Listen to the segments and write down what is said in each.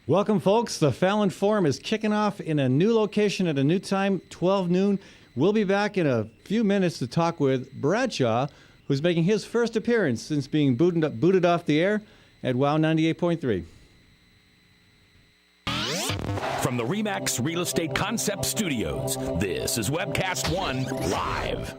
Welcome, folks. The Fallon Forum is kicking off in a new location at a new time, 12 noon. We'll be back in a few minutes to talk with Bradshaw, who's making his first appearance since being booted off the air at WOW 98.3. From the RE/MAX Real Estate Concept Studios, this is Webcast One Live.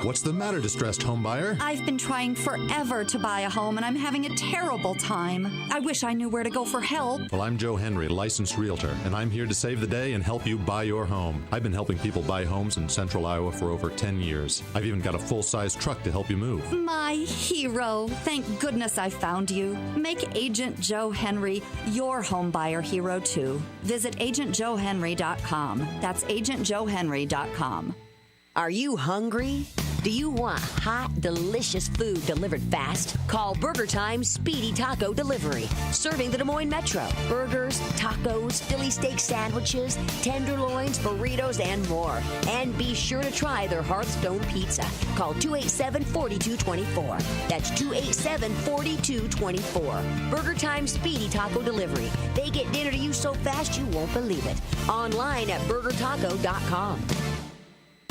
What's the matter, distressed homebuyer? I've been trying forever to buy a home, and I'm having a terrible time. I wish I knew where to go for help. Well, I'm Joe Henry, licensed realtor, and I'm here to save the day and help you buy your home. I've been helping people buy homes in central Iowa for over 10 years. I've even got a full-size truck to help you move. My hero. Thank goodness I found you. Make Agent Joe Henry your home buyer hero, too. Visit agentjoehenry.com. That's agentjoehenry.com. Are you hungry? Do you want hot, delicious food delivered fast? Call Burger Time Speedy Taco Delivery. Serving the Des Moines Metro. Burgers, tacos, Philly steak sandwiches, tenderloins, burritos, and more. And be sure to try their Hearthstone Pizza. Call 287-4224. That's 287-4224. Burger Time Speedy Taco Delivery. They get dinner to you so fast you won't believe it. Online at burgertaco.com.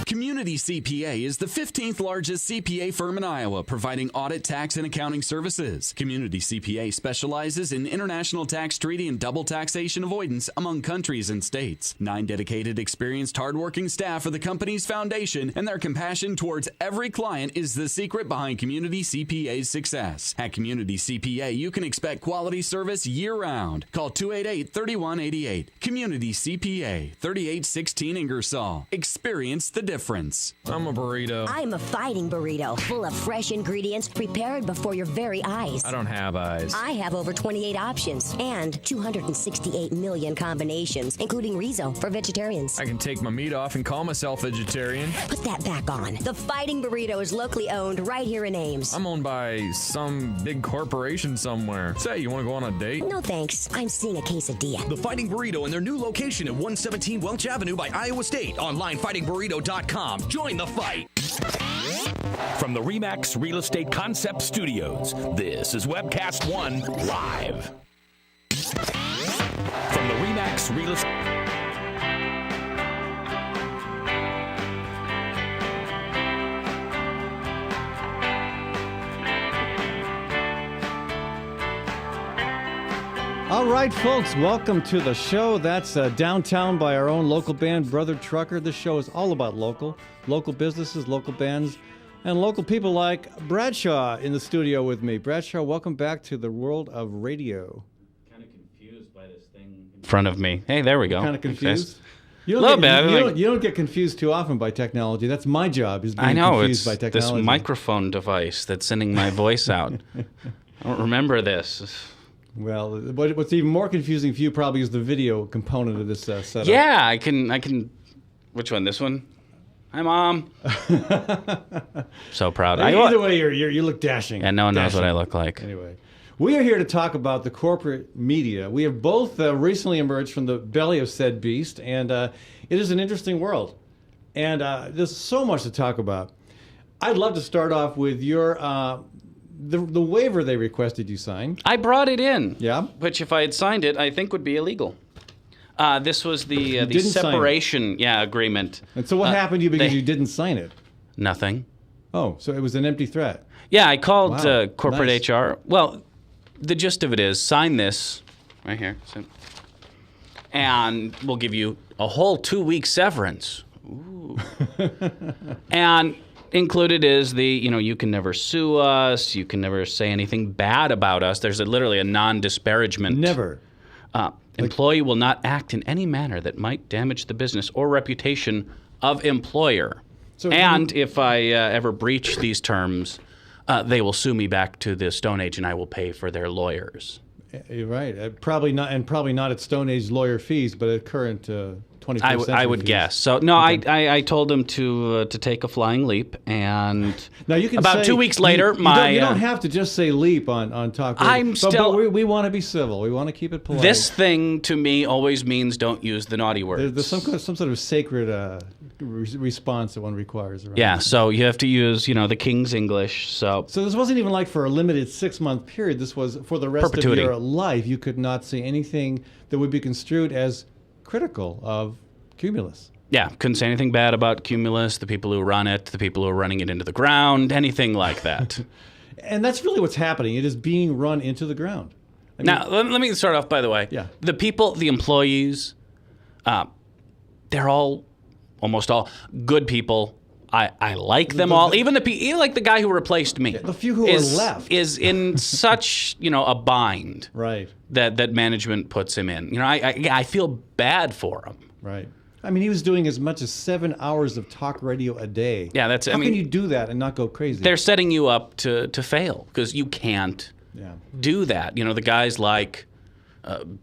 Community CPA is the 15th largest CPA firm in Iowa, providing audit, tax, and accounting services. Community CPA specializes in international tax treaty and double taxation avoidance among countries and states. 9 dedicated, experienced, hardworking staff are the company's foundation, and their compassion towards every client is the secret behind Community CPA's success. At Community CPA, you can expect quality service year-round. Call 288-3188. Community CPA, 3816 Ingersoll. Experience the difference. I'm a burrito. I'm a fighting burrito, full of fresh ingredients prepared before your very eyes. I don't have eyes. I have over 28 options and 268 million combinations, including Rizo for vegetarians. I can take my meat off and call myself vegetarian. Put that back on. The Fighting Burrito is locally owned right here in Ames. I'm owned by some big corporation somewhere. Say, you want to go on a date? No thanks. I'm seeing a quesadilla. The Fighting Burrito in their new location at 117 Welch Avenue by Iowa State. Online, fightingburrito.com. Join the fight. From the RE/MAX Real Estate Concept Studios, this is Webcast One Live. From the RE/MAX Real Estate... All right, folks, welcome to the show. That's Downtown by our own local band, Brother Trucker. This show is all about local businesses, local bands, and local people like Bradshaw in the studio with me. Bradshaw, welcome back to the world of radio. Kind of confused by this thing in front of me. Hey, there we go. Kind of confused? You don't get confused too often by technology. That's my job, is being I know, confused it's by technology. this microphone device that's sending my voice out. I don't remember this. Well, what's even more confusing for you probably is the video component of this setup. Yeah, I can. Which one? This one? Hi, Mom. So proud. Either way, you look dashing. And no one knows what I look like. Anyway, we are here to talk about the corporate media. We have both recently emerged from the belly of said beast, and it is an interesting world. And there's so much to talk about. I'd love to start off with your... The waiver they requested you sign. I brought it in. Yeah. Which, if I had signed it, I think would be illegal. This was the separation agreement. And so what happened to you because you didn't sign it? Nothing. Oh, so it was an empty threat. Yeah, I called corporate Nice. HR. Well, the gist of it is, sign this right here, and we'll give you a whole 2-week severance. Ooh. And included is you can never sue us, you can never say anything bad about us. There's literally a non-disparagement. Never. Employee will not act in any manner that might damage the business or reputation of employer. If I ever breach these terms, they will sue me back to the Stone Age, and I will pay for their lawyers. You're right. Probably not at Stone Age lawyer fees, but at current 21st century I would fees. guess. So no, I told him to take a flying leap, and Now you can about say, 2 weeks later, you don't have to just say leap on talk radio. But we want to be civil. We want to keep it polite. This thing to me always means don't use the naughty words. There's some sort of sacred response that one requires. Around yeah, it. so you have to use the King's English. So this wasn't even like for a limited 6-month period. This was for the rest perpetuity. of your life. You could not say anything that would be construed as critical of Cumulus. Yeah, couldn't say anything bad about Cumulus, the people who run it, the people who are running it into the ground, anything like that. And that's really what's happening. It is being run into the ground. I mean, now, let me start off, by the way. Yeah. The people, the employees, they're almost all good people. I like them all. Even like the guy who replaced me. The few who are left is in such a bind. Right. That management puts him in. I feel bad for him. Right. I mean, he was doing as much as 7 hours of talk radio a day. Yeah, How can you do that and not go crazy? They're setting you up to fail because you can't do that. The guys like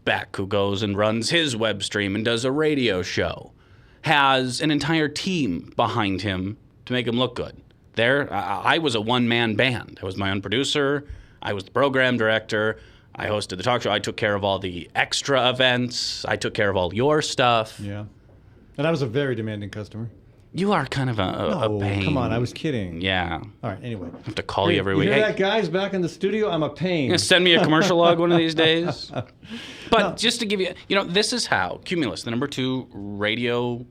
Beck, who goes and runs his web stream and does a radio show, has an entire team behind him to make him look good. I was a one-man band. I was my own producer. I was the program director. I hosted the talk show. I took care of all the extra events. I took care of all your stuff. Yeah. And I was a very demanding customer. You are kind of a pain. Come on, I was kidding. Yeah. All right, anyway. I have to call you every week. You hear that, guys? Back in the studio, I'm a pain. Send me a commercial log one of these days. But just to give you, this is how Cumulus, the number 2 radio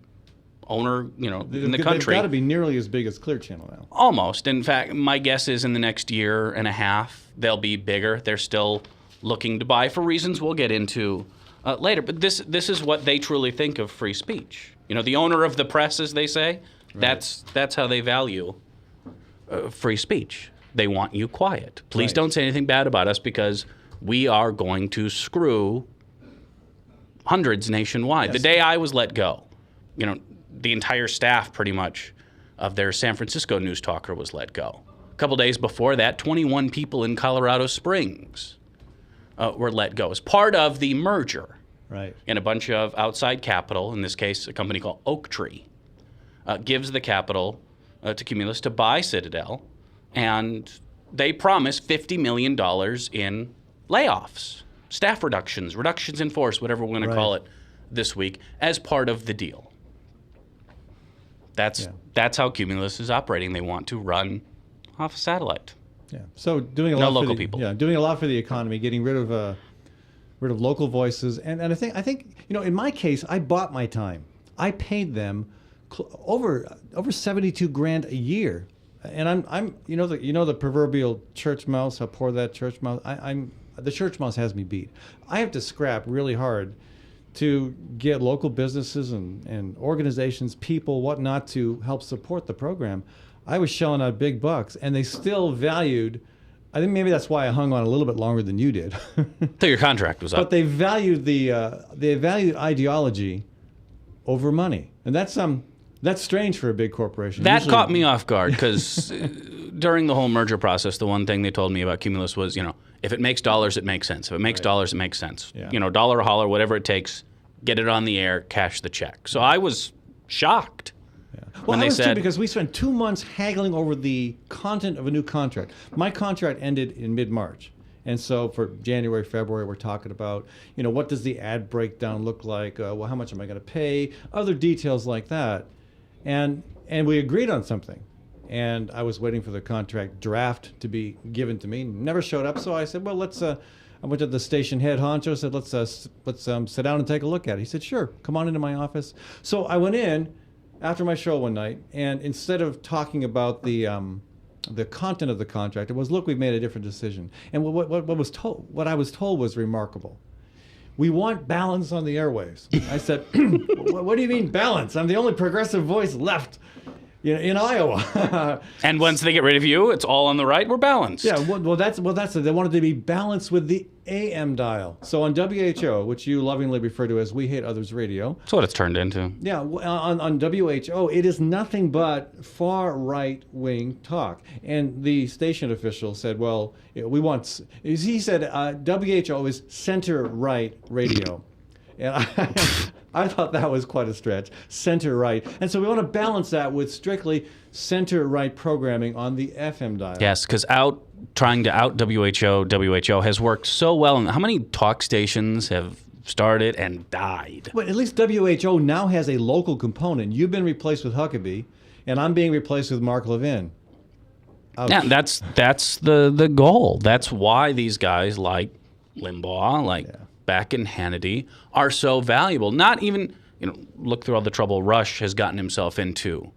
owner, in the country. They've got to be nearly as big as Clear Channel now. Almost. In fact, my guess is in the next year and a half, they'll be bigger. They're still looking to buy for reasons we'll get into later. But this is what they truly think of free speech. The owner of the press, as they say, right. That's how they value free speech. They want you quiet. Please don't say anything bad about us because we are going to screw hundreds nationwide. Yes. The day I was let go, the entire staff pretty much of their San Francisco news talker was let go. A couple days before that, 21 people in Colorado Springs were let go as part of the merger. Right. And a bunch of outside capital, in this case a company called Oak Tree, gives the capital to Cumulus to buy Citadel, and they promise $50 million in layoffs, staff reductions in force, whatever we're going to call it this week, as part of the deal. That's how Cumulus is operating. They want to run off a satellite. Yeah. So doing a lot for the economy, getting rid of local voices, and I think in my case, I bought my time. I paid them over $72,000 a year, and I'm the proverbial church mouse. How poor that church mouse. The church mouse has me beat. I have to scrap really hard to get local businesses and organizations, people, whatnot, to help support the program. I was shelling out big bucks, and they still valued. I think maybe that's why I hung on a little bit longer than you did. So your contract was up. But they valued ideology over money, and that's strange for a big corporation. That caught me off guard because during the whole merger process, the one thing they told me about Cumulus was, if it makes dollars, it makes sense. If it makes dollars, it makes sense. Yeah. Dollar a holler, whatever it takes, get it on the air, cash the check. So I was shocked. Well, I was too, because we spent 2 months haggling over the content of a new contract. My contract ended in mid-March. And so for January, February, we're talking about, what does the ad breakdown look like? How much am I going to pay? Other details like that. And we agreed on something. And I was waiting for the contract draft to be given to me. Never showed up. So I said, well, I went to the station head honcho, said, let's sit down and take a look at it. He said, sure, come on into my office. So I went in after my show one night, and instead of talking about the content of the contract, it was, look, we've made a different decision. And what I was told was remarkable. We want balance on the airwaves. I said, what do you mean balance? I'm the only progressive voice left in Iowa. And once they get rid of you, it's all on the right. We're balanced. Yeah, well, that's it. They wanted to be balanced with the AM dial. So on WHO, which you lovingly refer to as We Hate Others Radio. That's what it's turned into. Yeah, on WHO, it is nothing but far right-wing talk. And the station official said, well, he said WHO is center-right radio. And I thought that was quite a stretch, center-right. And so we want to balance that with strictly center-right programming on the FM dial. Yes, because trying to out WHO has worked so well. And how many talk stations have started and died? But at least WHO now has a local component. You've been replaced with Huckabee, and I'm being replaced with Mark Levin. Ouch. Yeah, that's the goal. That's why these guys like Limbaugh, Beck and Hannity are so valuable. Not even, look through all the trouble Rush has gotten himself into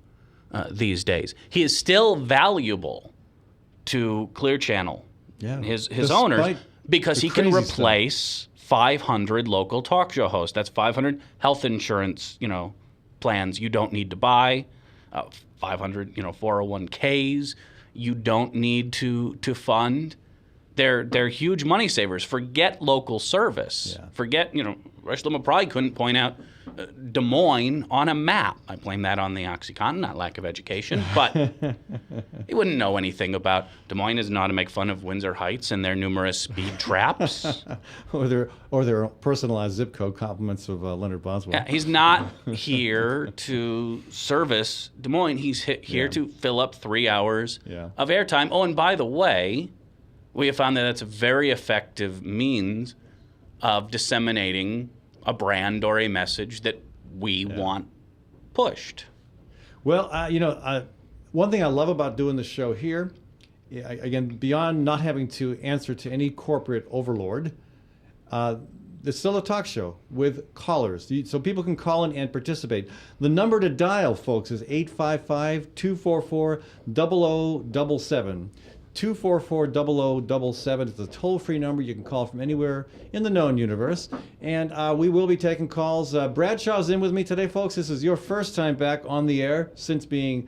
these days. He is still valuable to Clear Channel, his owners, because he can replace 500 local talk show hosts. That's 500 health insurance, plans you don't need to buy, 500, 401ks you don't need to fund. They're huge money savers. Forget local service. Yeah. Forget, Rush Limbaugh probably couldn't point out Des Moines on a map. I blame that on the OxyContin, not lack of education. But he wouldn't know anything about Des Moines is not to make fun of Windsor Heights and their numerous speed traps. or their personalized zip code compliments of Leonard Boswell. Yeah, he's not here to service Des Moines. He's here to fill up 3 hours of airtime. Oh, and by the way, we have found that that's a very effective means of disseminating a brand or a message that we want pushed. Well, one thing I love about doing the show here, again, beyond not having to answer to any corporate overlord, it's still a talk show with callers, so people can call in and participate. The number to dial, folks, is 855-244-0077. 244-0077. It's a toll-free number. You can call from anywhere in the known universe. And we will be taking calls. Bradshaw's in with me today, folks. This is your first time back on the air since being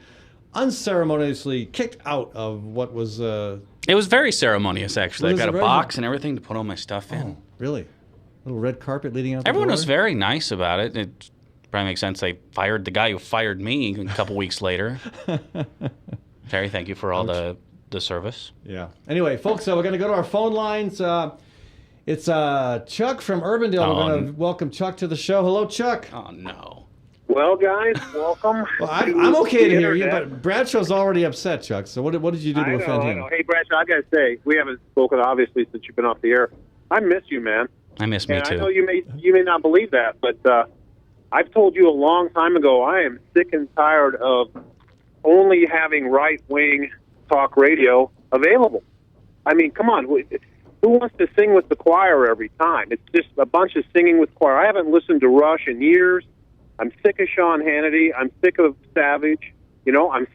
unceremoniously kicked out of what was... It was very ceremonious, actually. I got a box and everything to put all my stuff in. Oh, really? A little red carpet leading out the Everyone door? was very nice about it. It probably makes sense they fired the guy who fired me a couple weeks later. Terry, thank you for all the service. Yeah. Anyway, folks, we're going to go to our phone lines. It's Chuck from Urbandale. We're going to welcome Chuck to the show. Hello, Chuck. Oh, no. Well, guys, welcome. Well, I'm okay to hear you, but Bradshaw's already upset, Chuck. So what did you do to offend him? I know. Hey, Bradshaw, I got to say, we haven't spoken, obviously, since you've been off the air. I miss you, man. I miss me, too. I know you may not believe that, but I've told you a long time ago, I am sick and tired of only having right-wing talk radio available. I mean, come on. Who wants to sing with the choir every time? It's just a bunch of singing with choir. I haven't listened to Rush in years. I'm sick of Sean Hannity. I'm sick of Savage. I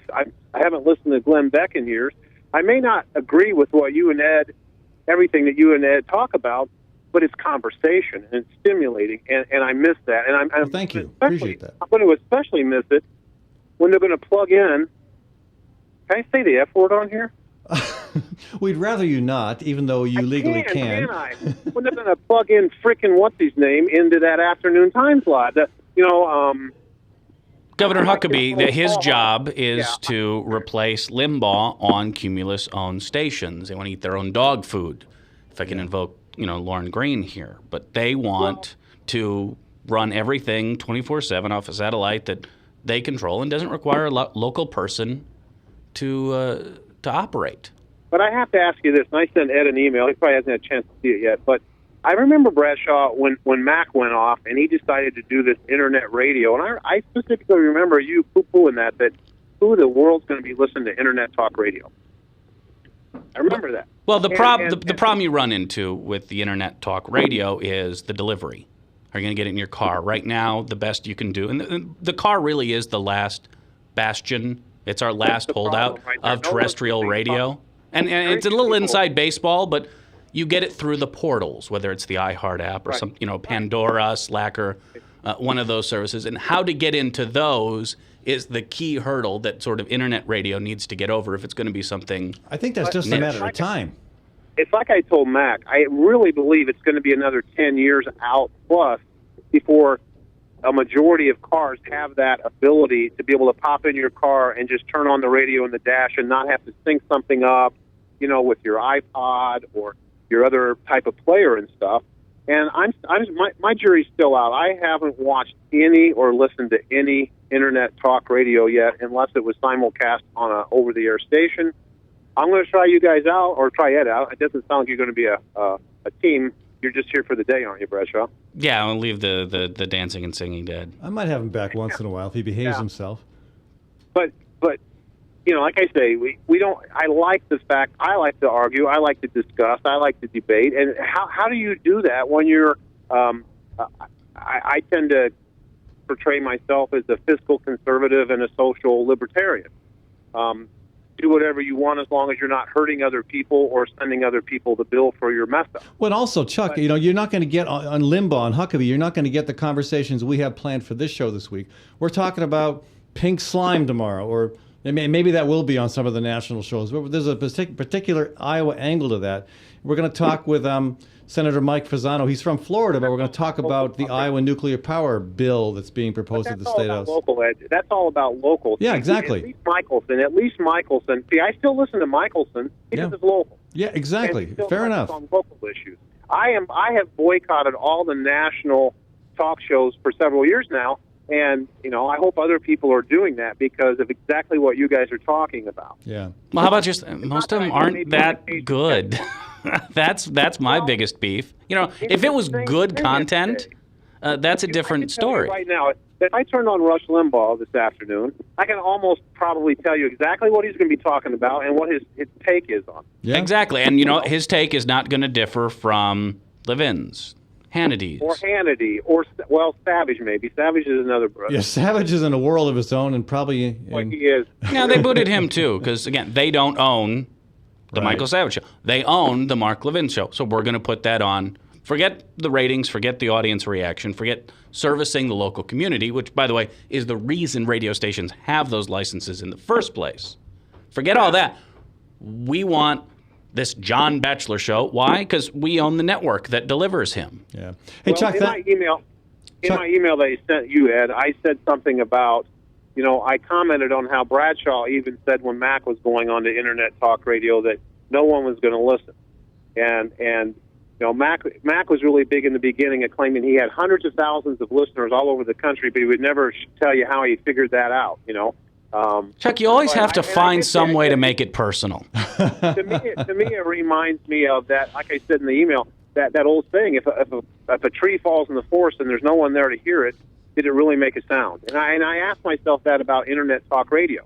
haven't listened to Glenn Beck in years. I may not agree with what you and Ed, everything that you and Ed talk about, but it's conversation and it's stimulating, and I miss that. And well, thank you. Appreciate that. I'm going to especially miss it when they're going to plug in. Can I say the F word on here? We'd rather you not, even though you legally can. Can I? When they're going to plug in frickin' what's-his-name into that afternoon time slot. Governor Huckabee, his job is to replace Limbaugh on Cumulus-owned stations. They want to eat their own dog food, if I can invoke, Lauren Green here. But they want to run everything 24/7 off a satellite that they control and doesn't require a local person to operate. But I have to ask you this, and I sent Ed an email. He probably hasn't had a chance to see it yet. But I remember, Bradshaw, when Mac went off and he decided to do this internet radio. And I specifically remember you poo-pooing that who in the world's going to be listening to internet talk radio? I remember that. Well, the problem you run into with the internet talk radio is the delivery. Are you going to get it in your car? Right now, the best you can do, and the car really is the last bastion. It's our last holdout of terrestrial radio. And it's a little inside baseball, but you get it through the portals, whether it's the iHeart app or some, Pandora, Slacker, one of those services. And how to get into those is the key hurdle that sort of internet radio needs to get over if it's going to be something. I think that's just a matter of time. It's like I told Mac, I really believe it's going to be another 10 years out plus before a majority of cars have that ability to be able to pop in your car and just turn on the radio in the dash and not have to sync something up, with your iPod or your other type of player and stuff. And my jury's still out. I haven't watched any or listened to any internet talk radio yet, unless it was simulcast on a over-the-air station. I'm going to try you guys out, or try Ed out. It doesn't sound like you're going to be a team. You're just here for the day, aren't you, Bradshaw? Yeah, I'll leave the dancing and singing dead. I might have him back once in a while if he behaves himself. But like I say, we don't. I like the fact. I like to argue. I like to discuss. I like to debate. And how do you do that when you're? I tend to portray myself as a fiscal conservative and a social libertarian. Do whatever you want as long as you're not hurting other people or sending other people the bill for your mess up. Well, also, Chuck, you're not going to get on Limbaugh and Huckabee. You're not going to get the conversations we have planned for this show this week. We're talking about pink slime tomorrow, or maybe that will be on some of the national shows. But there's a particular Iowa angle to that. We're going to talk with Senator Mike Fasano. He's from Florida, but we're going to talk about the Iowa nuclear power bill that's being proposed at the State House. That's all about local. Yeah, exactly. At least Michelson. See, I still listen to Michelson because it's local. Yeah, exactly. Fair enough. On local issues. I have boycotted all the national talk shows for several years now. And, I hope other people are doing that because of exactly what you guys are talking about. Yeah. Well, how about just most of them aren't that good? That's my biggest beef. If it was good content, that's a different story. Right now, if I turned on Rush Limbaugh this afternoon, I can almost probably tell you exactly what he's going to be talking about and what his take is on. Yeah. Exactly. And, his take is not going to differ from Levin's. Hannity's. Or Hannity, or, Savage maybe. Savage is another brother. Yeah, Savage is in a world of his own and probably... He is. Yeah, they booted him too, because, again, they don't own the Michael Savage show. They own the Mark Levin show, so we're going to put that on. Forget the ratings, forget the audience reaction, forget servicing the local community, which, by the way, is the reason radio stations have those licenses in the first place. Forget all that. We want... this John Batchelor show. Why? Because we own the network that delivers him. Yeah. Hey, Chuck, in my email that I sent you, Ed, I said something about, I commented on how Bradshaw even said when Mac was going on to internet talk radio that no one was going to listen. And Mac was really big in the beginning of claiming he had hundreds of thousands of listeners all over the country, but he would never tell you how he figured that out, Chuck, you always have to find some way to make it personal. To me, it reminds me of that, like I said in the email, that old saying, if a tree falls in the forest and there's no one there to hear it, did it really make a sound? And I ask myself that about internet talk radio.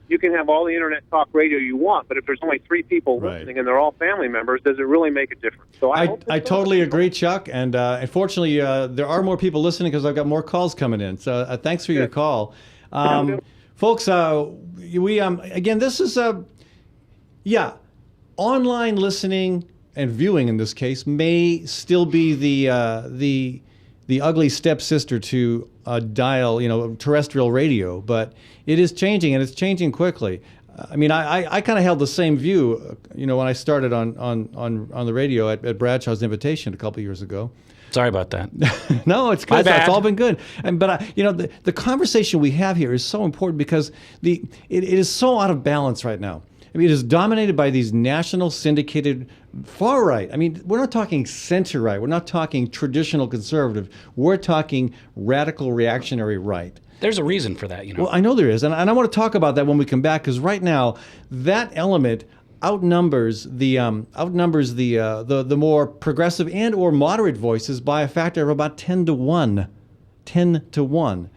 You can have all the internet talk radio you want, but if there's only 3 people listening and they're all family members, does it really make a difference? So I totally agree, Chuck. And unfortunately, there are more people listening because I've got more calls coming in. So thanks for your call. Folks, again, this is online listening and viewing in this case may still be the ugly stepsister to dial, terrestrial radio, but it is changing and it's changing quickly. I kind of held the same view, when I started on the radio at Bradshaw's invitation a couple years ago. Sorry about that. No, it's good. It's all been good. But the conversation we have here is so important because it is so out of balance right now. It is dominated by these national syndicated far right. We're not talking center right. We're not talking traditional conservative. We're talking radical reactionary right. There's a reason for that, Well, I know there is, and I want to talk about that when we come back because right now that element outnumbers the more progressive and or moderate voices by a factor of about 10 to 1. 10 to 1.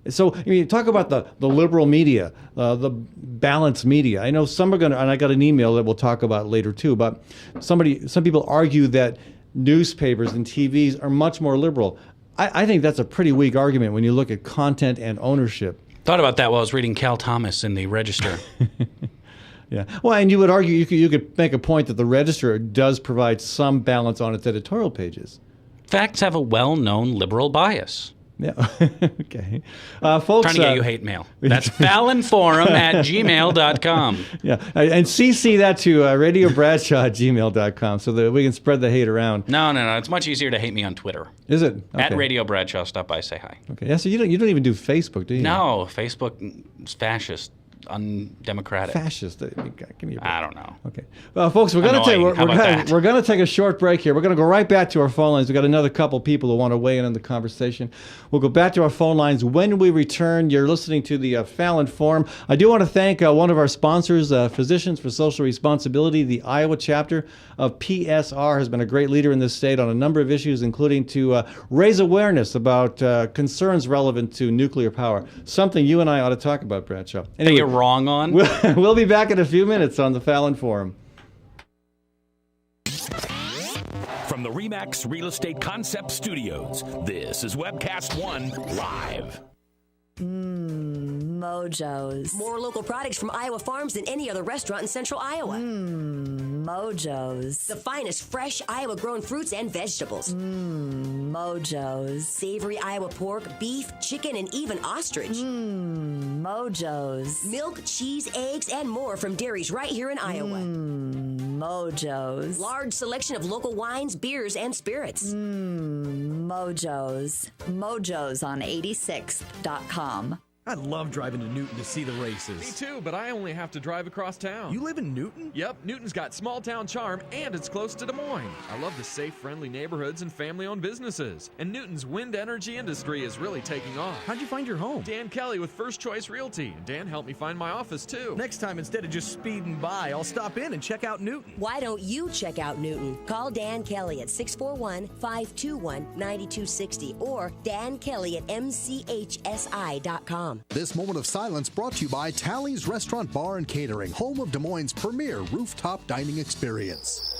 So talk about the liberal media, the balanced media. I know some are going to, and I got an email that we'll talk about later too, but some people argue that newspapers and TVs are much more liberal. I think that's a pretty weak argument when you look at content and ownership. Thought about that while I was reading Cal Thomas in the Register. Yeah. Well, and you would argue you could make a point that the Register does provide some balance on its editorial pages. Facts have a well-known liberal bias. Yeah. Okay. Folks, trying to get you hate mail. That's Fallon Forum at gmail.com. Yeah. And CC that to radiobradshaw@gmail.com so that we can spread the hate around. No. It's much easier to hate me on Twitter. Is it? Okay. At Radio Bradshaw. Stop by, say hi. Okay. Yeah, so you don't even do Facebook, do you? No. Facebook is fascist. undemocratic. Fascist. Give me a break. I don't know. Okay. Well, folks, we're going to take a short break here. We're going to go right back to our phone lines. We've got another couple people who want to weigh in on the conversation. We'll go back to our phone lines when we return. You're listening to the Fallon Forum. I do want to thank one of our sponsors, Physicians for Social Responsibility. The Iowa chapter of PSR has been a great leader in this state on a number of issues, including to raise awareness about concerns relevant to nuclear power. Something you and I ought to talk about, Bradshaw. Anyway, that you're wrong on? We'll be back in a few minutes on the Fallon Forum. From the RE/MAX Real Estate Concept Studios, this is Webcast One Live. Mojo's. More local products from Iowa farms than any other restaurant in central Iowa. Mojo's. The finest fresh Iowa-grown fruits and vegetables. Mojo's. Savory Iowa pork, beef, chicken, and even ostrich. Mojo's. Milk, cheese, eggs, and more from dairies right here in Iowa. Mojo's. Large selection of local wines, beers, and spirits. Mojo's. Mojo's on 86th.com. I love driving to Newton to see the races. Me too, but I only have to drive across town. You live in Newton? Yep, Newton's got small town charm and it's close to Des Moines. I love the safe, friendly neighborhoods and family-owned businesses. And Newton's wind energy industry is really taking off. How'd you find your home? Dan Kelly with First Choice Realty. And Dan helped me find my office too. Next time, instead of just speeding by, I'll stop in and check out Newton. Why don't you check out Newton? Call Dan Kelly at 641-521-9260 or Dan Kelly at mchsi.com. This moment of silence brought to you by Tally's Restaurant Bar and Catering, home of Des Moines' premier rooftop dining experience.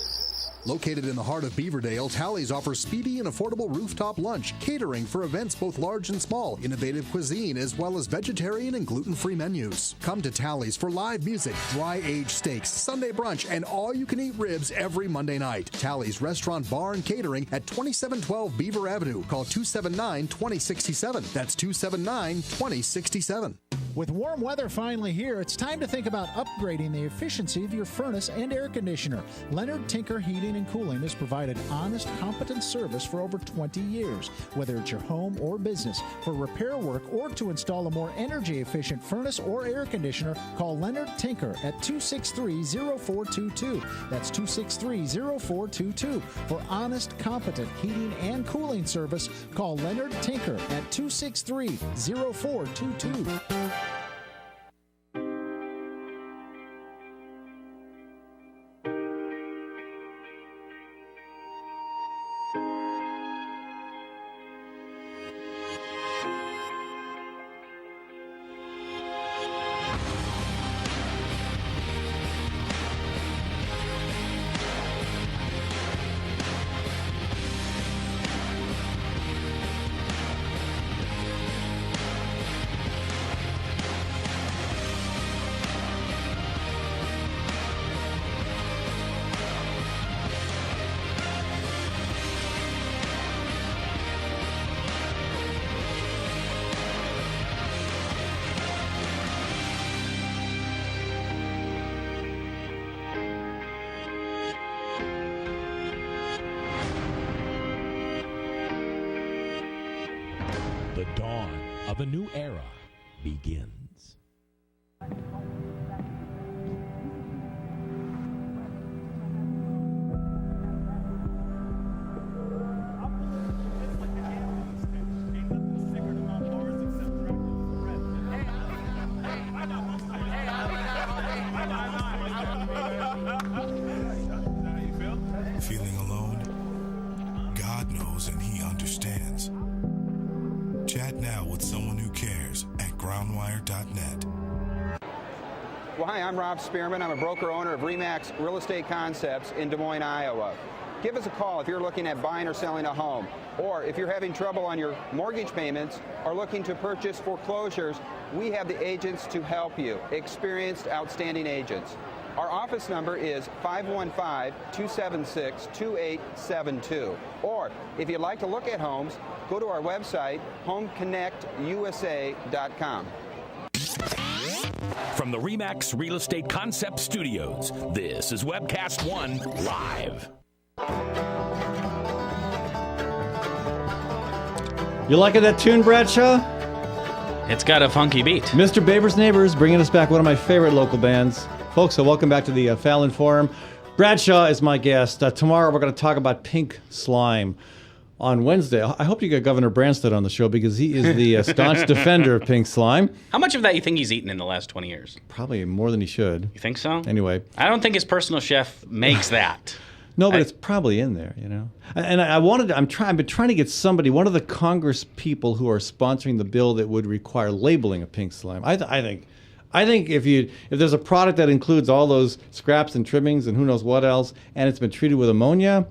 Located in the heart of Beaverdale, Tally's offers speedy and affordable rooftop lunch, catering for events both large and small, innovative cuisine, as well as vegetarian and gluten-free menus. Come to Tally's for live music, dry-aged steaks, Sunday brunch, and all-you-can-eat ribs every Monday night. Tally's Restaurant Bar and Catering at 2712 Beaver Avenue. Call 279-2067. That's 279-2067. With warm weather finally here, it's time to think about upgrading the efficiency of your furnace and air conditioner. Leonard Tinker Heating and Cooling has provided honest, competent service for over 20 years. Whether it's your home or business, for repair work or to install a more energy-efficient furnace or air conditioner, call Leonard Tinker at 263-0422. That's 263-0422. For honest, competent heating and cooling service, call Leonard Tinker at 263-0422. The dawn of a new era begins. Feeling alone? God knows and He understands. Chat now with someone who cares at groundwire.net. Well, hi, I'm Rob Spearman. I'm a broker owner of RE/MAX Real Estate Concepts in Des Moines, Iowa. Give us a call if you're looking at buying or selling a home, or if you're having trouble on your mortgage payments or looking to purchase foreclosures. We have the agents to help you, experienced, outstanding agents. Our office number is 515-276-2872. Or if you'd like to look at homes, go to our website, homeconnectusa.com. From the RE/MAX Real Estate Concept Studios, this is Webcast One Live. You liking that tune, Bradshaw? It's got a funky beat. Mr. Baber's Neighbors, bringing us back one of my favorite local bands. Folks, so welcome back to the Fallon Forum. Bradshaw is my guest. Tomorrow we're going to talk about pink slime. On Wednesday, I hope you get Governor Branstad on the show because he is the staunch defender of pink slime. How much of that you think he's eaten in the last 20 years? Probably more than he should. You think so? Anyway. I don't think his personal chef makes that. No, but it's probably in there, you know. And I've been trying to get somebody, one of the Congress people who are sponsoring the bill that would require labeling of pink slime. I think if there's a product that includes all those scraps and trimmings and who knows what else, and it's been treated with ammonia,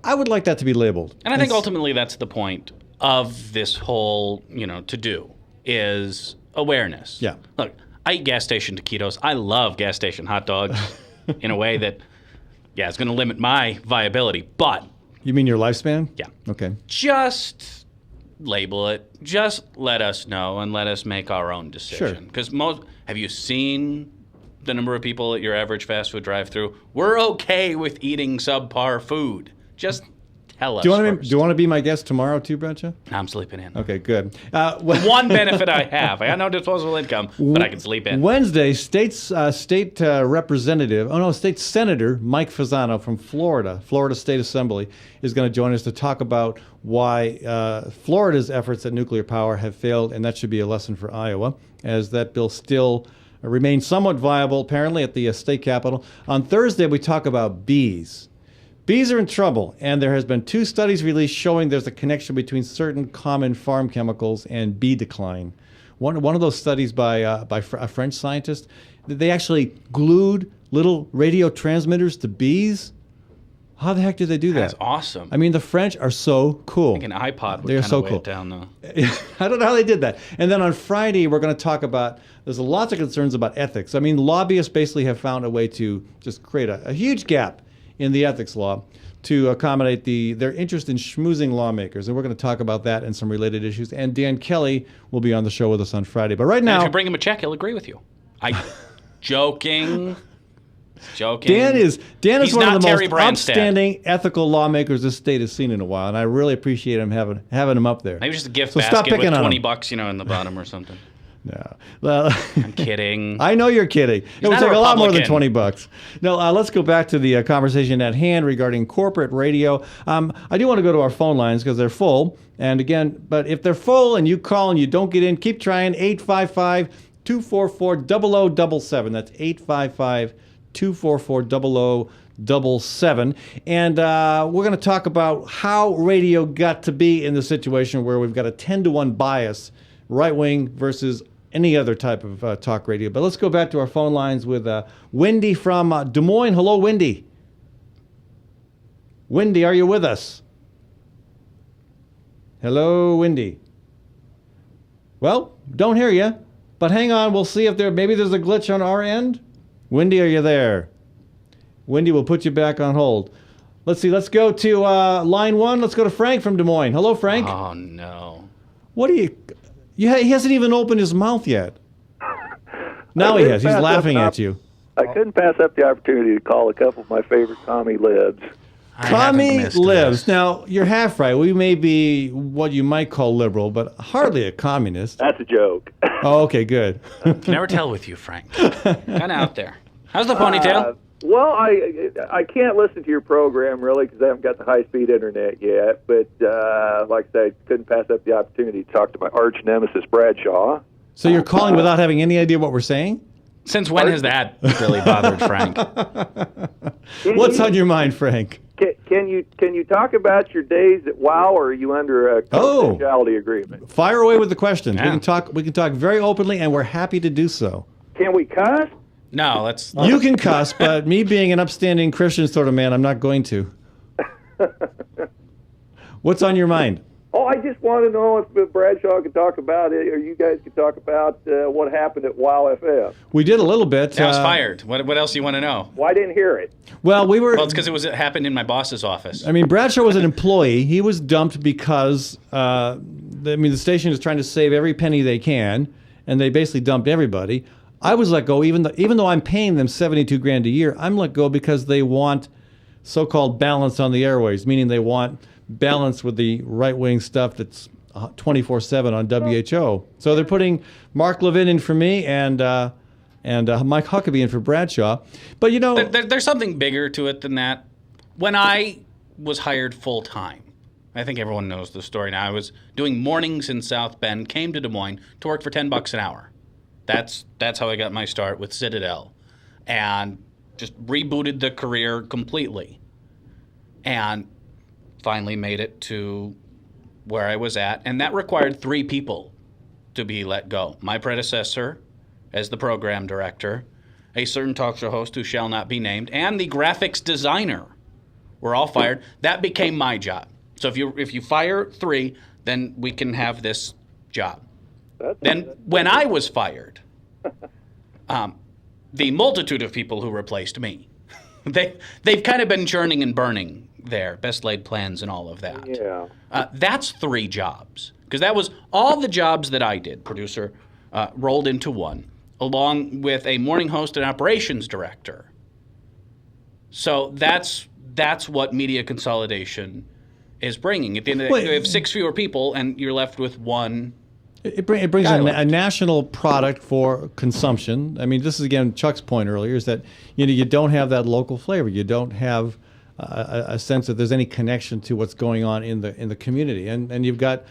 I would like that to be labeled. And I think ultimately that's the point of this whole, to-do, is awareness. Yeah. Look, I eat gas station taquitos. I love gas station hot dogs in a way that, it's going to limit my viability. But... You mean your lifespan? Yeah. Okay. Just label it. Just let us know and let us make our own decision. Because have you seen the number of people at your average fast food drive-thru? We're okay with eating subpar food. Just tell us. Do you want to be my guest tomorrow too, Bradshaw? I'm sleeping in. Okay, good. One benefit I have, I got no disposable income, but I can sleep in. Wednesday, state senator Mike Fasano from Florida State Assembly, is going to join us to talk about why Florida's efforts at nuclear power have failed, and that should be a lesson for Iowa, as that bill still remains somewhat viable, apparently, at the state capitol. On Thursday, we talk about bees. Bees are in trouble, and there has been 2 studies released showing there's a connection between certain common farm chemicals and bee decline. One of those studies by a French scientist, they actually glued little radio transmitters to bees. How the heck did they do that? That's awesome. I mean, the French are so cool. I think an iPod would They're kind so of weigh cool. it down, though. I don't know how they did that. And then on Friday, we're going to talk about, there's lots of concerns about ethics. I mean, lobbyists basically have found a way to just create a huge gap in the ethics law to accommodate their interest in schmoozing lawmakers. And we're going to talk about that and some related issues. And Dan Kelly will be on the show with us on Friday. But right now... And if you bring him a check, he'll agree with you. Joking. Dan is He's one not of the Terry most Branstad. outstanding ethical lawmakers this state has seen in a while. And I really appreciate him having him up there. Maybe just a gift So stop basket picking with on $20, him. in the bottom or something. No. Well, I'm kidding. I know you're kidding. It would not take a a lot more than Republican. $20. No, let's go back to the conversation at hand regarding corporate radio. I do want to go to our phone lines because they're full. And again, but if they're full and you call and you don't get in, keep trying. 855-244-0077. That's 855-244-0077. And we're going to talk about how radio got to be in the situation where we've got a 10-to-1 bias, right wing versus any other type of talk radio. But let's go back to our phone lines with Wendy from Des Moines. Hello, Wendy. Wendy, are you with us? Hello, Wendy. Well, don't hear you, but hang on. We'll see if maybe there's a glitch on our end. Wendy, are you there? Wendy, we'll put you back on hold. Let's see. Let's go to line 1. Let's go to Frank from Des Moines. Hello, Frank. Oh, no. What are you... He hasn't even opened his mouth yet. Now he has. He's laughing at you. I couldn't pass up the opportunity to call a couple of my favorite commie libs. Commie libs. Now, you're half right. We may be what you might call liberal, but hardly a communist. That's a joke. Oh, okay, good. Can never tell with you, Frank. Kind of out there. How's the ponytail? Well, I can't listen to your program, really, because I haven't got the high-speed internet yet. But like I said, couldn't pass up the opportunity to talk to my arch nemesis, Bradshaw. So you're calling without having any idea what we're saying? Since when has that really bothered Frank? What's on your mind, Frank? Can you talk about your days at WOW, or are you under a confidentiality agreement? Fire away with the questions. Yeah. We can talk very openly, and we're happy to do so. Can we cuss? No, let's... You can cuss, but me being an upstanding Christian sort of man, I'm not going to. What's on your mind? Oh, I just want to know if Bradshaw could talk about it, or you guys could talk about what happened at WOW FM. We did a little bit. I was fired. What else do you want to know? Well, I didn't hear it. Well, it's because it happened in my boss's office. I mean, Bradshaw was an employee. He was dumped because the station is trying to save every penny they can, and they basically dumped everybody. I was let go, even though I'm paying them $72,000 a year. I'm let go because they want so-called balance on the airways, meaning they want balance with the right-wing stuff that's 24/7 on WHO. So they're putting Mark Levin in for me and Mike Huckabee in for Bradshaw. But there's something bigger to it than that. When I was hired full time, I think everyone knows the story now. I was doing mornings in South Bend, came to Des Moines to work for $10 an hour. That's how I got my start with Citadel, and just rebooted the career completely, and finally made it to where I was at, and that required 3 people to be let go. My predecessor as the program director, a certain talk show host who shall not be named, and the graphics designer were all fired. That became my job. So if you fire 3, then we can have this job. When I was fired, the multitude of people who replaced me, they've kind of been churning and burning there, best laid plans and all of that. Yeah. That's 3 jobs, because that was all the jobs that I did, producer, rolled into one, along with a morning host and operations director. So that's what media consolidation is bringing. At the end of the day, you have 6 fewer people, and you're left with one. It brings a national product for consumption. I mean, this is again Chuck's point earlier: is that you don't have that local flavor. You don't have a sense that there's any connection to what's going on in the community, and you've got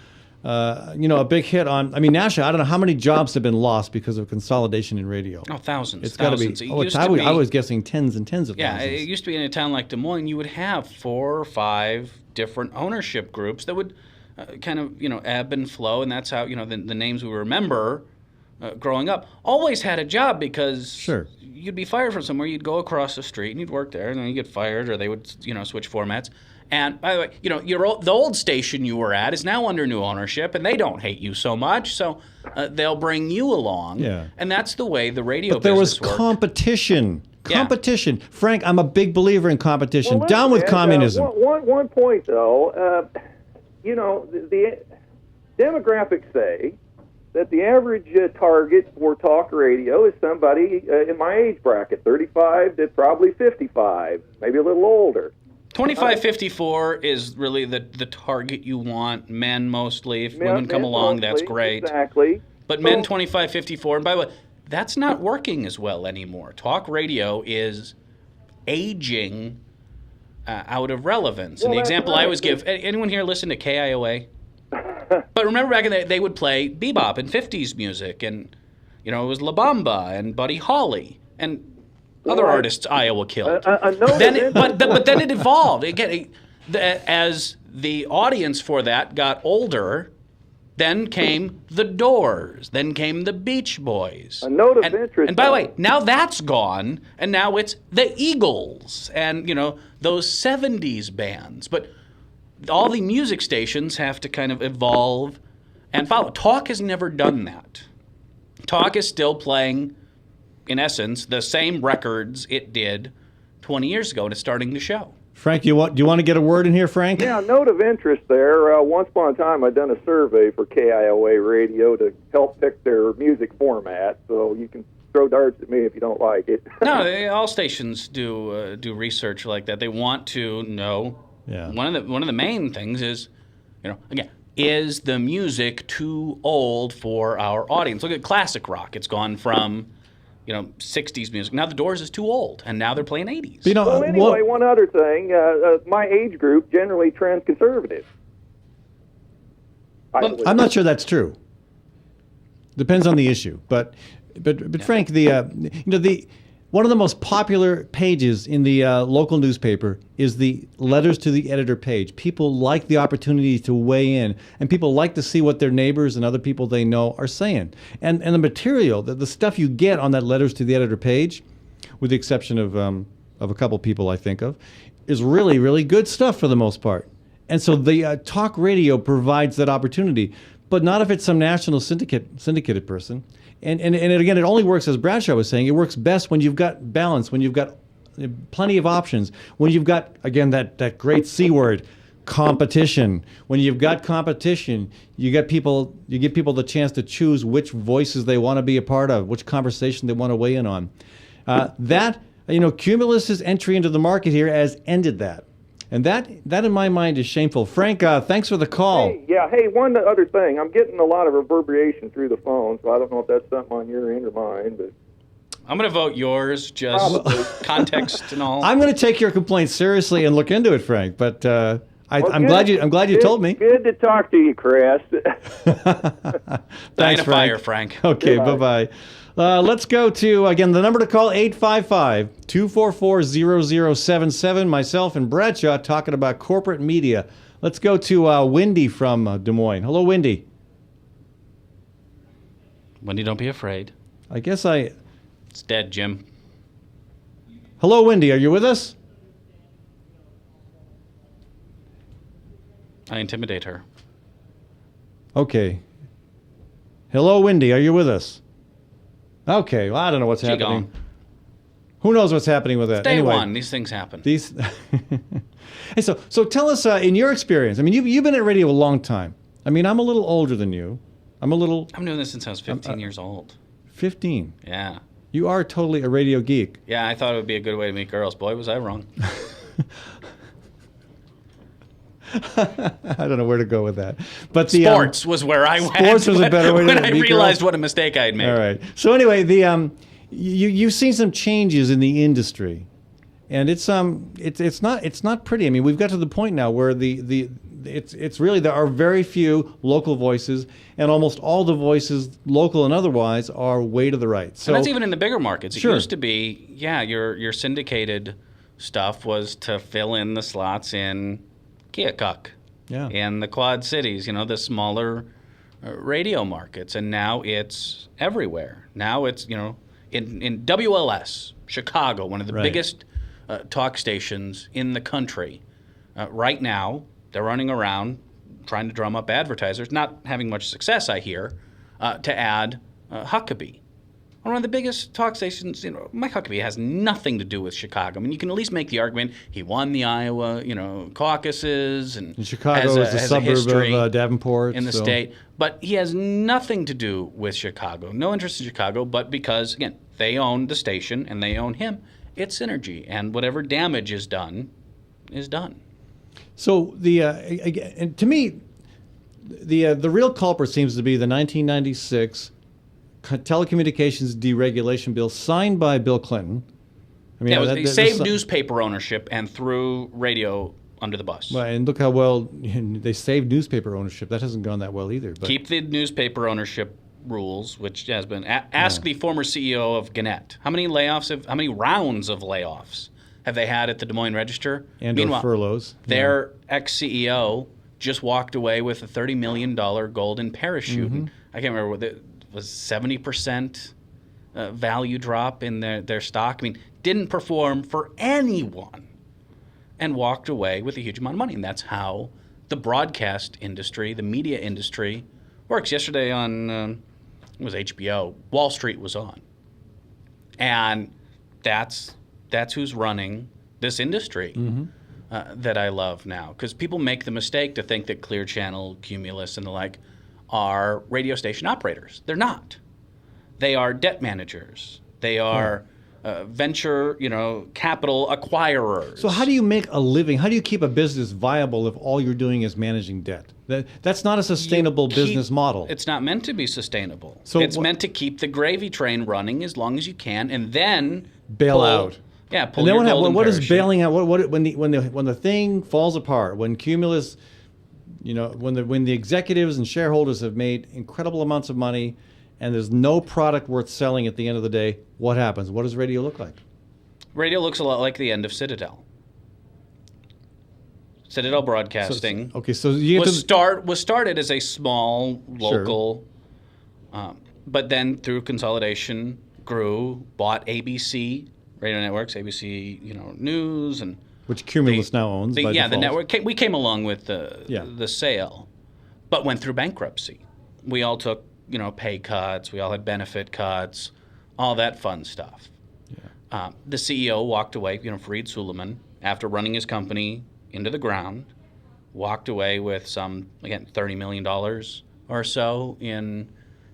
a big hit on. I mean, nationally, I don't know how many jobs have been lost because of consolidation in radio. Oh, thousands. It's got to be. I was guessing tens and tens of thousands. Yeah, it used to be in a town like Des Moines, you would have 4 or 5 different ownership groups that would kind of ebb and flow, and that's how the names we remember growing up always had a job, because you'd be fired from somewhere, you'd go across the street and you'd work there, and then you get fired, or they would switch formats. And by the way, the old station you were at is now under new ownership, and they don't hate you so much, so they'll bring you along. Yeah. And that's the way the radio but there was business worked. Competition. Competition. Frank, I'm a big believer in competition. Well, Down with communism. One point, though. The demographics say that the average target for talk radio is somebody in my age bracket, 35 to probably 55, maybe a little older. 25-54 is really the target you want. Men mostly. If women come along, that's great. Exactly. But men 25-54, and by the way, that's not working as well anymore. Talk radio is aging out of relevance. And the example I always give, anyone here listen to KIOA? But remember back in the day, they would play bebop and 50s music, and it was La Bamba and Buddy Holly and other artists Iowa killed. But then it evolved. Again, as the audience for that got older, then came the Doors, then came the Beach Boys. A note of interest. And by the way, now that's gone, and now it's the Eagles and those 70s bands. But all the music stations have to kind of evolve and follow. Talk has never done that. Talk is still playing, in essence, the same records it did 20 years ago, and it's starting to show. Frank, do you want to get a word in here, Frank? Yeah, note of interest there. Once upon a time, I'd done a survey for KIOA Radio to help pick their music format, so you can throw darts at me if you don't like it. No, all stations do research like that. They want to know. Yeah. One of the main things is, again, is the music too old for our audience? Look at classic rock. It's gone from 60s music. Now the Doors is too old, and now they're playing 80s. Well, anyway, one other thing. My age group generally trends conservative. I'm not sure that's true. Depends on the issue. But Frank, one of the most popular pages in the local newspaper is the letters to the editor page. People like the opportunity to weigh in, and people like to see what their neighbors and other people they know are saying. And the material, the stuff you get on that letters to the editor page, with the exception of a couple people I think of, is really, really good stuff for the most part. And so the talk radio provides that opportunity, but not if it's some national syndicated person. And again, it only works, as Bradshaw was saying, it works best when you've got balance, when you've got plenty of options, when you've got, again, that great C word, competition. When you've got competition, you give people the chance to choose which voices they want to be a part of, which conversation they want to weigh in on. Cumulus's entry into the market here has ended that. And that in my mind is shameful. Frank, thanks for the call. Hey, one other thing. I'm getting a lot of reverberation through the phone, so I don't know if that's something on your end or mine, but... I'm going to vote yours, just context and all. I'm going to take your complaint seriously and look into it, Frank. But I'm glad you told me. Good to talk to you, Chris. Thanks, Frank. Okay, bye-bye. Let's go to, again, the number to call, 855-244-0077. Myself and Bradshaw talking about corporate media. Let's go to Wendy from Des Moines. Hello, Wendy. Wendy, don't be afraid. I guess It's dead, Jim. Hello, Wendy. Are you with us? I intimidate her. Okay. Hello, Wendy. Are you with us? Okay. Well, I don't know what's happening. Gone. Who knows what's happening with that? Day anyway, one. These things happen. Hey, so tell us, in your experience, I mean, you've been at radio a long time. I mean, I'm a little older than you. I'm doing this since I was 15 years old. 15? Yeah. You are totally a radio geek. Yeah, I thought it would be a good way to meet girls. Boy, was I wrong. I don't know where to go with that. But sports was where I went. Sports was a better way to when I meet realized girls. what a mistake I had made. All right. So anyway, you've seen some changes in the industry, and it's not pretty. I mean, we've got to the point now where it's really there are very few local voices, and almost all the voices, local and otherwise, are way to the right. So and that's even in the bigger markets. It Sure. used to be, your syndicated stuff was to fill in the slots in Keokuk, in the Quad Cities, the smaller radio markets, and now it's everywhere. Now it's in WLS, Chicago, one of the biggest talk stations in the country. Right now, they're running around trying to drum up advertisers, not having much success, I hear, to add Huckabee. One of the biggest talk stations, Mike Huckabee has nothing to do with Chicago. I mean, you can at least make the argument he won the Iowa, caucuses, and Chicago is a suburb of Davenport in the state. But he has nothing to do with Chicago. No interest in Chicago, but because, again, they own the station and they own him, it's synergy. And whatever damage is done is done. So to me, the real culprit seems to be the 1996 telecommunications deregulation bill signed by Bill Clinton. I mean, they saved newspaper ownership and threw radio under the bus. Well, and look how well they saved newspaper ownership. That hasn't gone that well either. But. Keep the newspaper ownership rules, which has been. Ask the former CEO of Gannett. How many rounds of layoffs have they had at the Des Moines Register? And/or furloughs. Their ex-CEO just walked away with a $30 million golden parachute. Mm-hmm. I can't remember what it was, 70% value drop in their stock. I mean, didn't perform for anyone and walked away with a huge amount of money. And that's how the broadcast industry, the media industry, works. Yesterday on, it was HBO, Wall Street was on. And that's who's running this industry that I love now. Because people make the mistake to think that Clear Channel, Cumulus, and the like are radio station operators. They're not. They are debt managers. They are venture, capital acquirers. So how do you make a living? How do you keep a business viable if all you're doing is managing debt? That's not a sustainable business model. It's not meant to be sustainable. So it's meant to keep the gravy train running as long as you can, and then bail out. Yeah, pull and then your golden what is parachute. bailing out? What when the thing falls apart? When Cumulus, when the executives and shareholders have made incredible amounts of money, and there's no product worth selling at the end of the day, what happens? What does radio look like? Radio looks a lot like the end of Citadel. Citadel Broadcasting. So you was started as a small local, but then through consolidation grew, bought ABC radio networks, ABC News, and which Cumulus now owns. By default. The network. We came along with the sale, but went through bankruptcy. We all took pay cuts. We all had benefit cuts, all that fun stuff. Yeah. The CEO walked away. Fareed Suleiman, after running his company into the ground, walked away with $30 million or so in.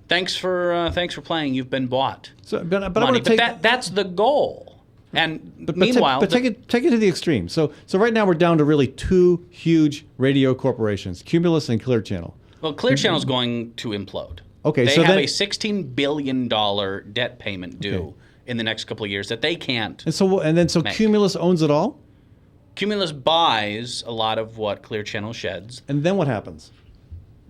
Thanks for playing. You've been bought. So, but money. But that's the goal. And meanwhile, take it to the extreme. So right now we're down to really two huge radio corporations, Cumulus and Clear Channel. Well, Clear Channel is going to implode. Okay, they so have then, a $16 billion debt payment due in the next couple of years that they can't. And so make. Cumulus owns it all. Cumulus buys a lot of what Clear Channel sheds. And then what happens?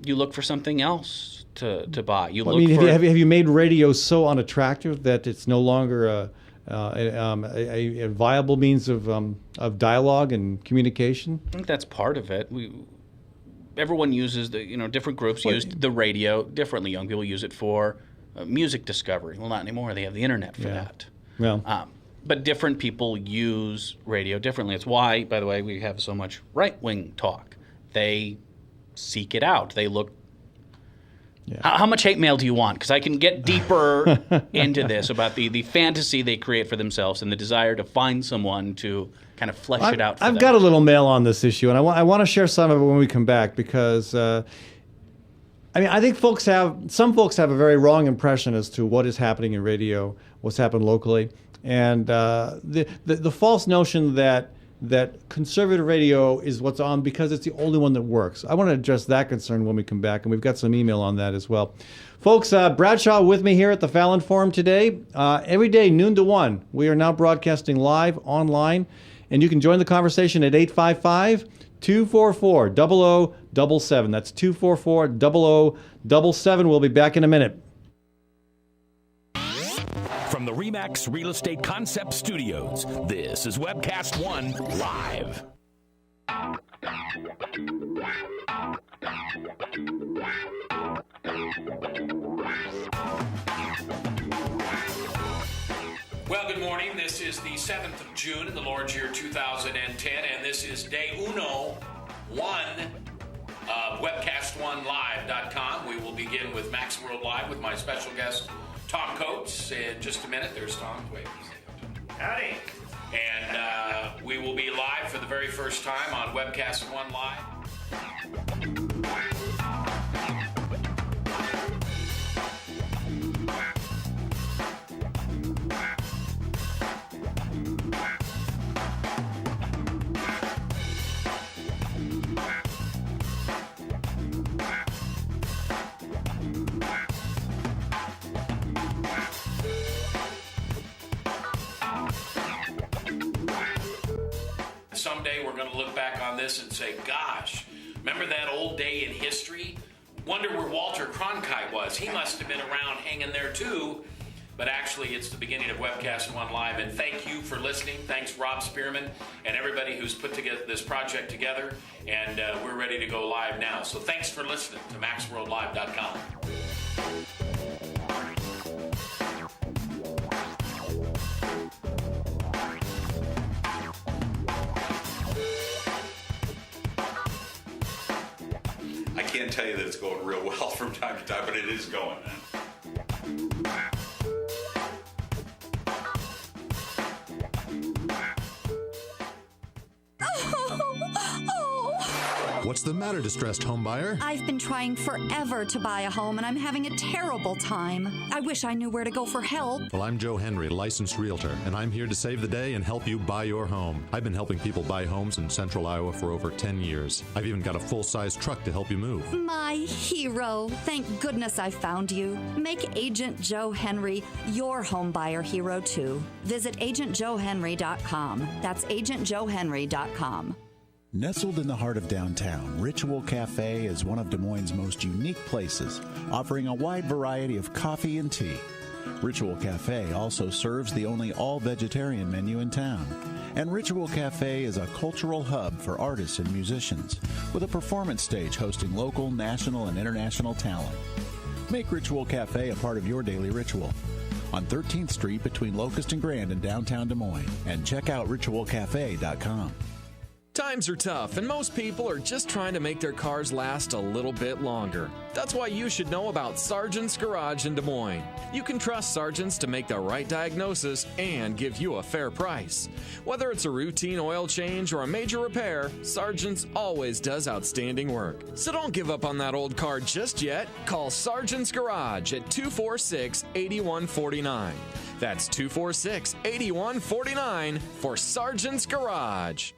You look for something else to buy. Have you made radio so unattractive that it's no longer a viable means of dialogue and communication? I think that's part of it. Everyone uses different groups use the radio differently. Young people use it for music discovery. Well, not anymore. They have the internet for that. Well, but different people use radio differently. It's why, by the way, we have so much right-wing talk. They seek it out. They look. Yeah. How much hate mail do you want? Because I can get deeper into this about the fantasy they create for themselves and the desire to find someone to kind of flesh it out for I've them. got a little mail on this issue, and I want to share some of it when we come back because, I think some folks have a very wrong impression as to what is happening in radio, what's happened locally, and the false notion that conservative radio is what's on because it's the only one that works. I want to address that concern when we come back, and we've got some email on that as well. Folks, Bradshaw with me here at the Fallon Forum today. Every day, noon to 1, we are now broadcasting live online, and you can join the conversation at 855-244-0077. That's 244-0077. We'll be back in a minute. From the RE/MAX Real Estate Concept Studios, this is Webcast One Live. Well, good morning. This is the 7th of June in the Lord's year 2010, and this is day 1 of WebcastOneLive.com. We will begin with Max World Live with my special guest, Tom Coates. In just a minute, there's Tom. Wait. Howdy. And we will be live for the very first time on Webcast One Live. Someday we're going to look back on this and say, gosh, remember that old day in history? Wonder where Walter Cronkite was. He must have been around hanging there too. But actually, it's the beginning of Webcast One Live. And thank you for listening. Thanks, Rob Spearman, and everybody who's put together this project together. And we're ready to go live now. So thanks for listening to MaxWorldLive.com. I can't tell you that it's going real well from time to time, but it is going. What's the matter, distressed homebuyer? I've been trying forever to buy a home, and I'm having a terrible time. I wish I knew where to go for help. Well, I'm Joe Henry, licensed realtor, and I'm here to save the day and help you buy your home. I've been helping people buy homes in central Iowa for over 10 years. I've even got a full-size truck to help you move. My hero. Thank goodness I found you. Make Agent Joe Henry your home buyer hero, too. Visit agentjoehenry.com. That's agentjoehenry.com. Nestled in the heart of downtown, Ritual Cafe is one of Des Moines' most unique places, offering a wide variety of coffee and tea. Ritual Cafe also serves the only all-vegetarian menu in town. And Ritual Cafe is a cultural hub for artists and musicians, with a performance stage hosting local, national, and international talent. Make Ritual Cafe a part of your daily ritual. On 13th Street between Locust and Grand in downtown Des Moines. And check out ritualcafe.com. Times are tough, and most people are just trying to make their cars last a little bit longer. That's why you should know about Sargent's Garage in Des Moines. You can trust Sargent's to make the right diagnosis and give you a fair price. Whether it's a routine oil change or a major repair, Sargent's always does outstanding work. So don't give up on that old car just yet. Call Sargent's Garage at 246-8149. That's 246-8149 for Sergeant's Garage.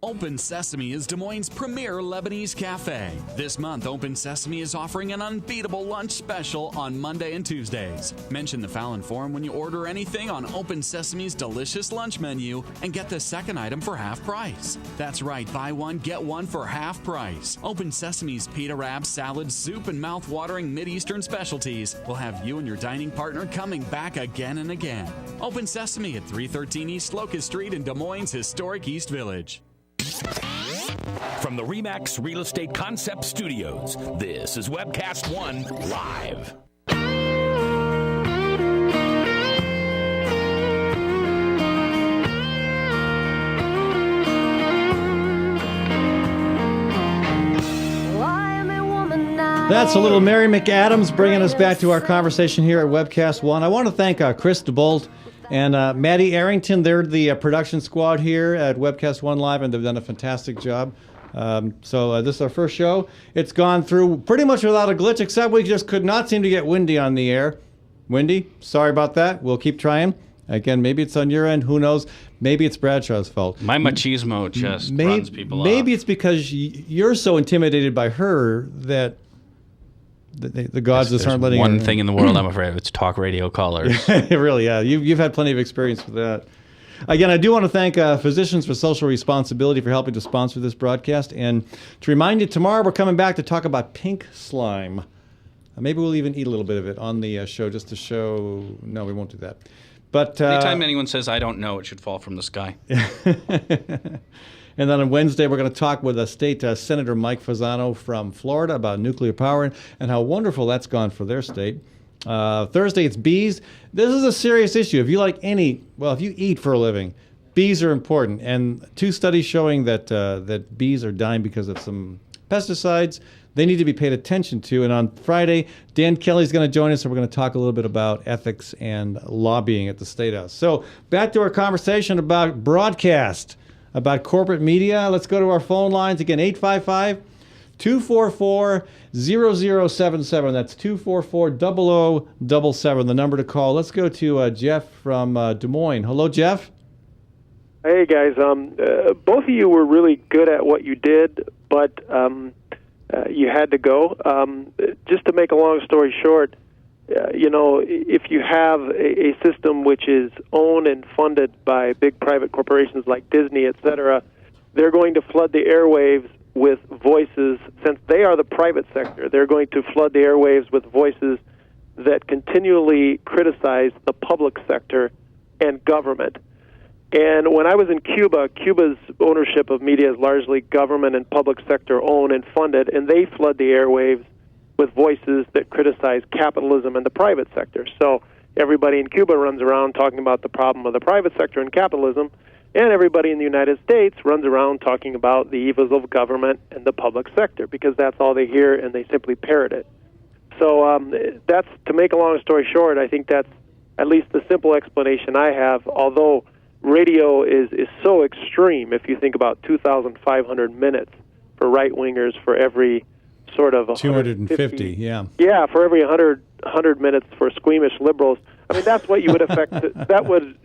Open Sesame is Des Moines' premier Lebanese cafe. This month, Open Sesame is offering an unbeatable lunch special on Monday and Tuesdays. Mention the Fallon Forum when you order anything on Open Sesame's delicious lunch menu and get the second item for half price. That's right, buy one, get one for half price. Open Sesame's pita wraps, salads, soup, and mouth-watering Mideastern specialties will have you and your dining partner coming back again and again. Open Sesame at 313 East Locust Street in Des Moines' historic East Village. From the RE/MAX Real Estate Concept Studios, this is Webcast One Live. That's a little Mary McAdams bringing us back to our conversation here at Webcast One. I want to thank Chris DeBolt and Maddie Arrington. They're the production squad here at Webcast One Live, and they've done a fantastic job. So this is our first show. It's gone through pretty much without a glitch, except we just could not seem to get Wendy on the air. Wendy, sorry about that. We'll keep trying. Again, maybe it's on your end. Who knows? Maybe it's Bradshaw's fault. My machismo just runs people off. Maybe it's because you're so intimidated by her that the gods just aren't letting her. One thing in the world I'm afraid of, it's talk radio callers. Really, yeah. You've had plenty of experience with that. Again, I do want to thank Physicians for Social Responsibility for helping to sponsor this broadcast. And to remind you, tomorrow we're coming back to talk about pink slime. Maybe we'll even eat a little bit of it on the show just to show. No, we won't do that. But anytime anyone says, I don't know, it should fall from the sky. And then on Wednesday, we're going to talk with State Senator Mike Fasano from Florida about nuclear power and how wonderful that's gone for their state. Thursday, it's bees. This is a serious issue. If you if you eat for a living, bees are important. And 2 studies showing that bees are dying because of some pesticides. They need to be paid attention to. And on Friday, Dan Kelly's going to join us, and we're going to talk a little bit about ethics and lobbying at the State House. So back to our conversation about broadcast, about corporate media. Let's go to our phone lines. Again, 855-244-0077. That's 244-0077, the number to call. Let's go to Jeff from Des Moines. Hello, Jeff. Hey, guys. Both of you were really good at what you did, but you had to go. Just to make a long story short, if you have a system which is owned and funded by big private corporations like Disney, et cetera, they're going to flood the airwaves with voices. Since they are the private sector, they're going to flood the airwaves with voices that continually criticize the public sector and government. And when I was in Cuba, Cuba's ownership of media is largely government and public sector owned and funded, and they flood the airwaves with voices that criticize capitalism and the private sector. So everybody in Cuba runs around talking about the problem of the private sector and capitalism, and everybody in the United States runs around talking about the evils of government and the public sector, because that's all they hear, and they simply parrot it. So that's, to make a long story short, I think that's at least the simple explanation I have, although radio is so extreme. If you think about 2,500 minutes for right-wingers for every sort of 250, yeah. Yeah, for every 100 minutes for squeamish liberals. I mean, that's what you would expect. That would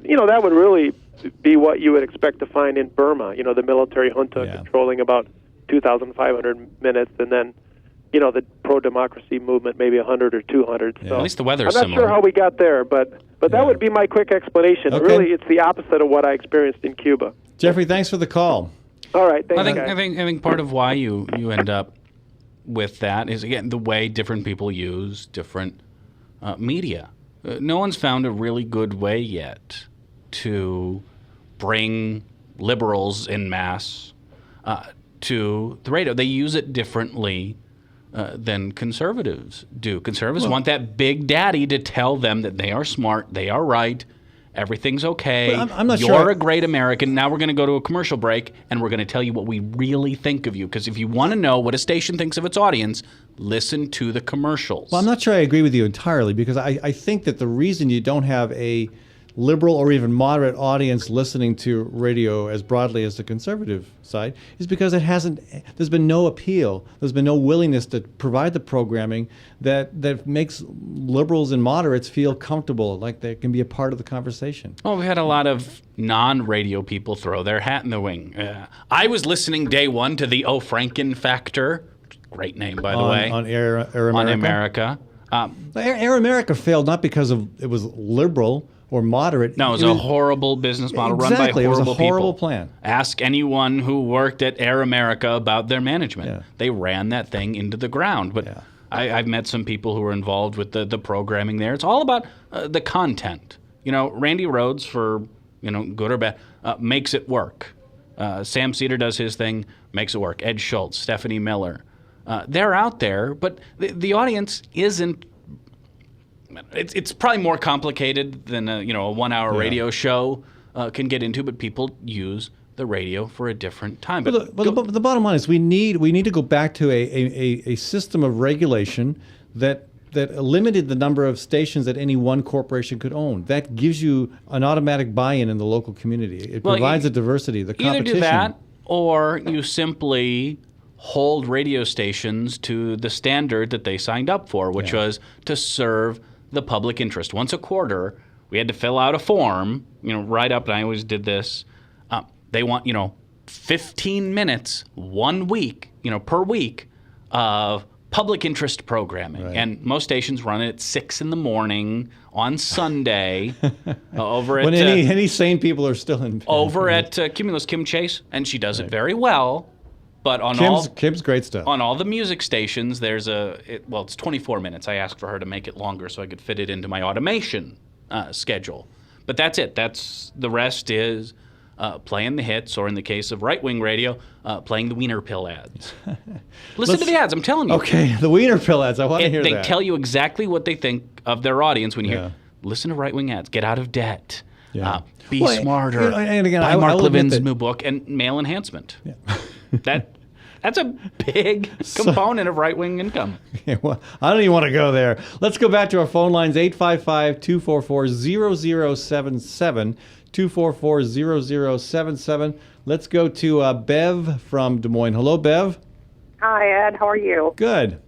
really be what you would expect to find in Burma. The military junta controlling about 2,500 minutes, and then, the pro-democracy movement maybe 100 or 200. Yeah. So at least the weather's similar. I'm not sure how we got there, but that would be my quick explanation. Okay. Really, it's the opposite of what I experienced in Cuba. Jeffrey, thanks for the call. All right, thanks, I think part of why you end up with that is, again, the way different people use different media. No one's found a really good way yet to bring liberals en masse to the radio. They use it differently than conservatives do. Conservatives want that big daddy to tell them that they are smart, they are right, everything's okay, I'm not you're sure. a great American. Now we're going to go to a commercial break, and we're going to tell you what we really think of you. Because if you want to know what a station thinks of its audience, listen to the commercials. Well, I'm not sure I agree with you entirely, because I think that the reason you don't have a liberal or even moderate audience listening to radio as broadly as the conservative side is because there's been no appeal. There's been no willingness to provide the programming that makes liberals and moderates feel comfortable, like they can be a part of the conversation. Well, we had a lot of non-radio people throw their hat in the ring. I was listening day one to the O. Franken Factor. Great name, by the way. On Air America. On America. Air America failed not because it was liberal or moderate. No, it was a horrible business model run by horrible people. Exactly, it was a horrible plan. Ask anyone who worked at Air America about their management. Yeah. They ran that thing into the ground. But I've met some people who were involved with the programming there. It's all about the content. Randy Rhoads, for good or bad, makes it work. Sam Cedar does his thing, makes it work. Ed Schultz, Stephanie Miller. They're out there, but the audience isn't. It's probably more complicated than a 1-hour radio show can get into, but people use the radio for a different time. But the bottom line is we need to go back to a system of regulation that limited the number of stations that any one corporation could own. That gives you an automatic buy-in in the local community. It provides a diversity, the competition. Either do that, or you simply hold radio stations to the standard that they signed up for, which was to serve the public interest. Once a quarter, we had to fill out a form, write up, and I always did this. They want, 15 minutes 1 week, per week of public interest programming. Right. And most stations run it at 6 a.m. on Sunday over at... When any sane people are still in... Over at Cumulus, Kim Chase, and she does it very well. But on Kim's great stuff. On all the music stations, there's it's 24 minutes. I asked for her to make it longer so I could fit it into my automation schedule. But that's it. The rest is playing the hits, or in the case of right-wing radio, playing the Wiener Pill ads. Listen to the ads. I'm telling you. Okay, the Wiener Pill ads. I want to hear that. They tell you exactly what they think of their audience when you hear, listen to right-wing ads. Get out of debt. Yeah. Be smarter. And again, buy Mark Levin's new book and male enhancement. Yeah. That's a big component of right-wing income. Okay, well, I don't even want to go there. Let's go back to our phone lines, 855-244-0077, 244-0077. Let's go to Bev from Des Moines. Hello, Bev. Hi, Ed. How are you? Good.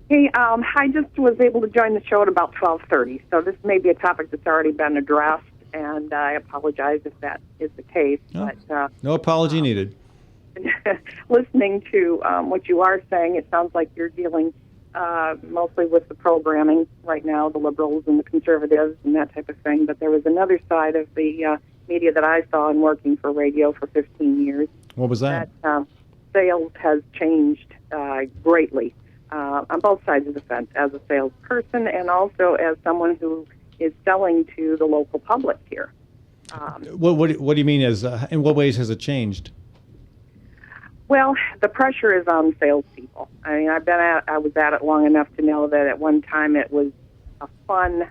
Hey, I just was able to join the show at about 12:30, so this may be a topic that's already been addressed, and I apologize if that is the case. No, but no apology needed. Listening to what you are saying, it sounds like you're dealing mostly with the programming right now, the liberals and the conservatives and that type of thing. But there was another side of the media that I saw in working for radio for 15 years. What was that? That sales has changed greatly on both sides of the fence, as a salesperson and also as someone who is selling to the local public here. What do you mean? In what ways has it changed? Well, the pressure is on salespeople. I mean, I was at it long enough to know that at one time it was a fun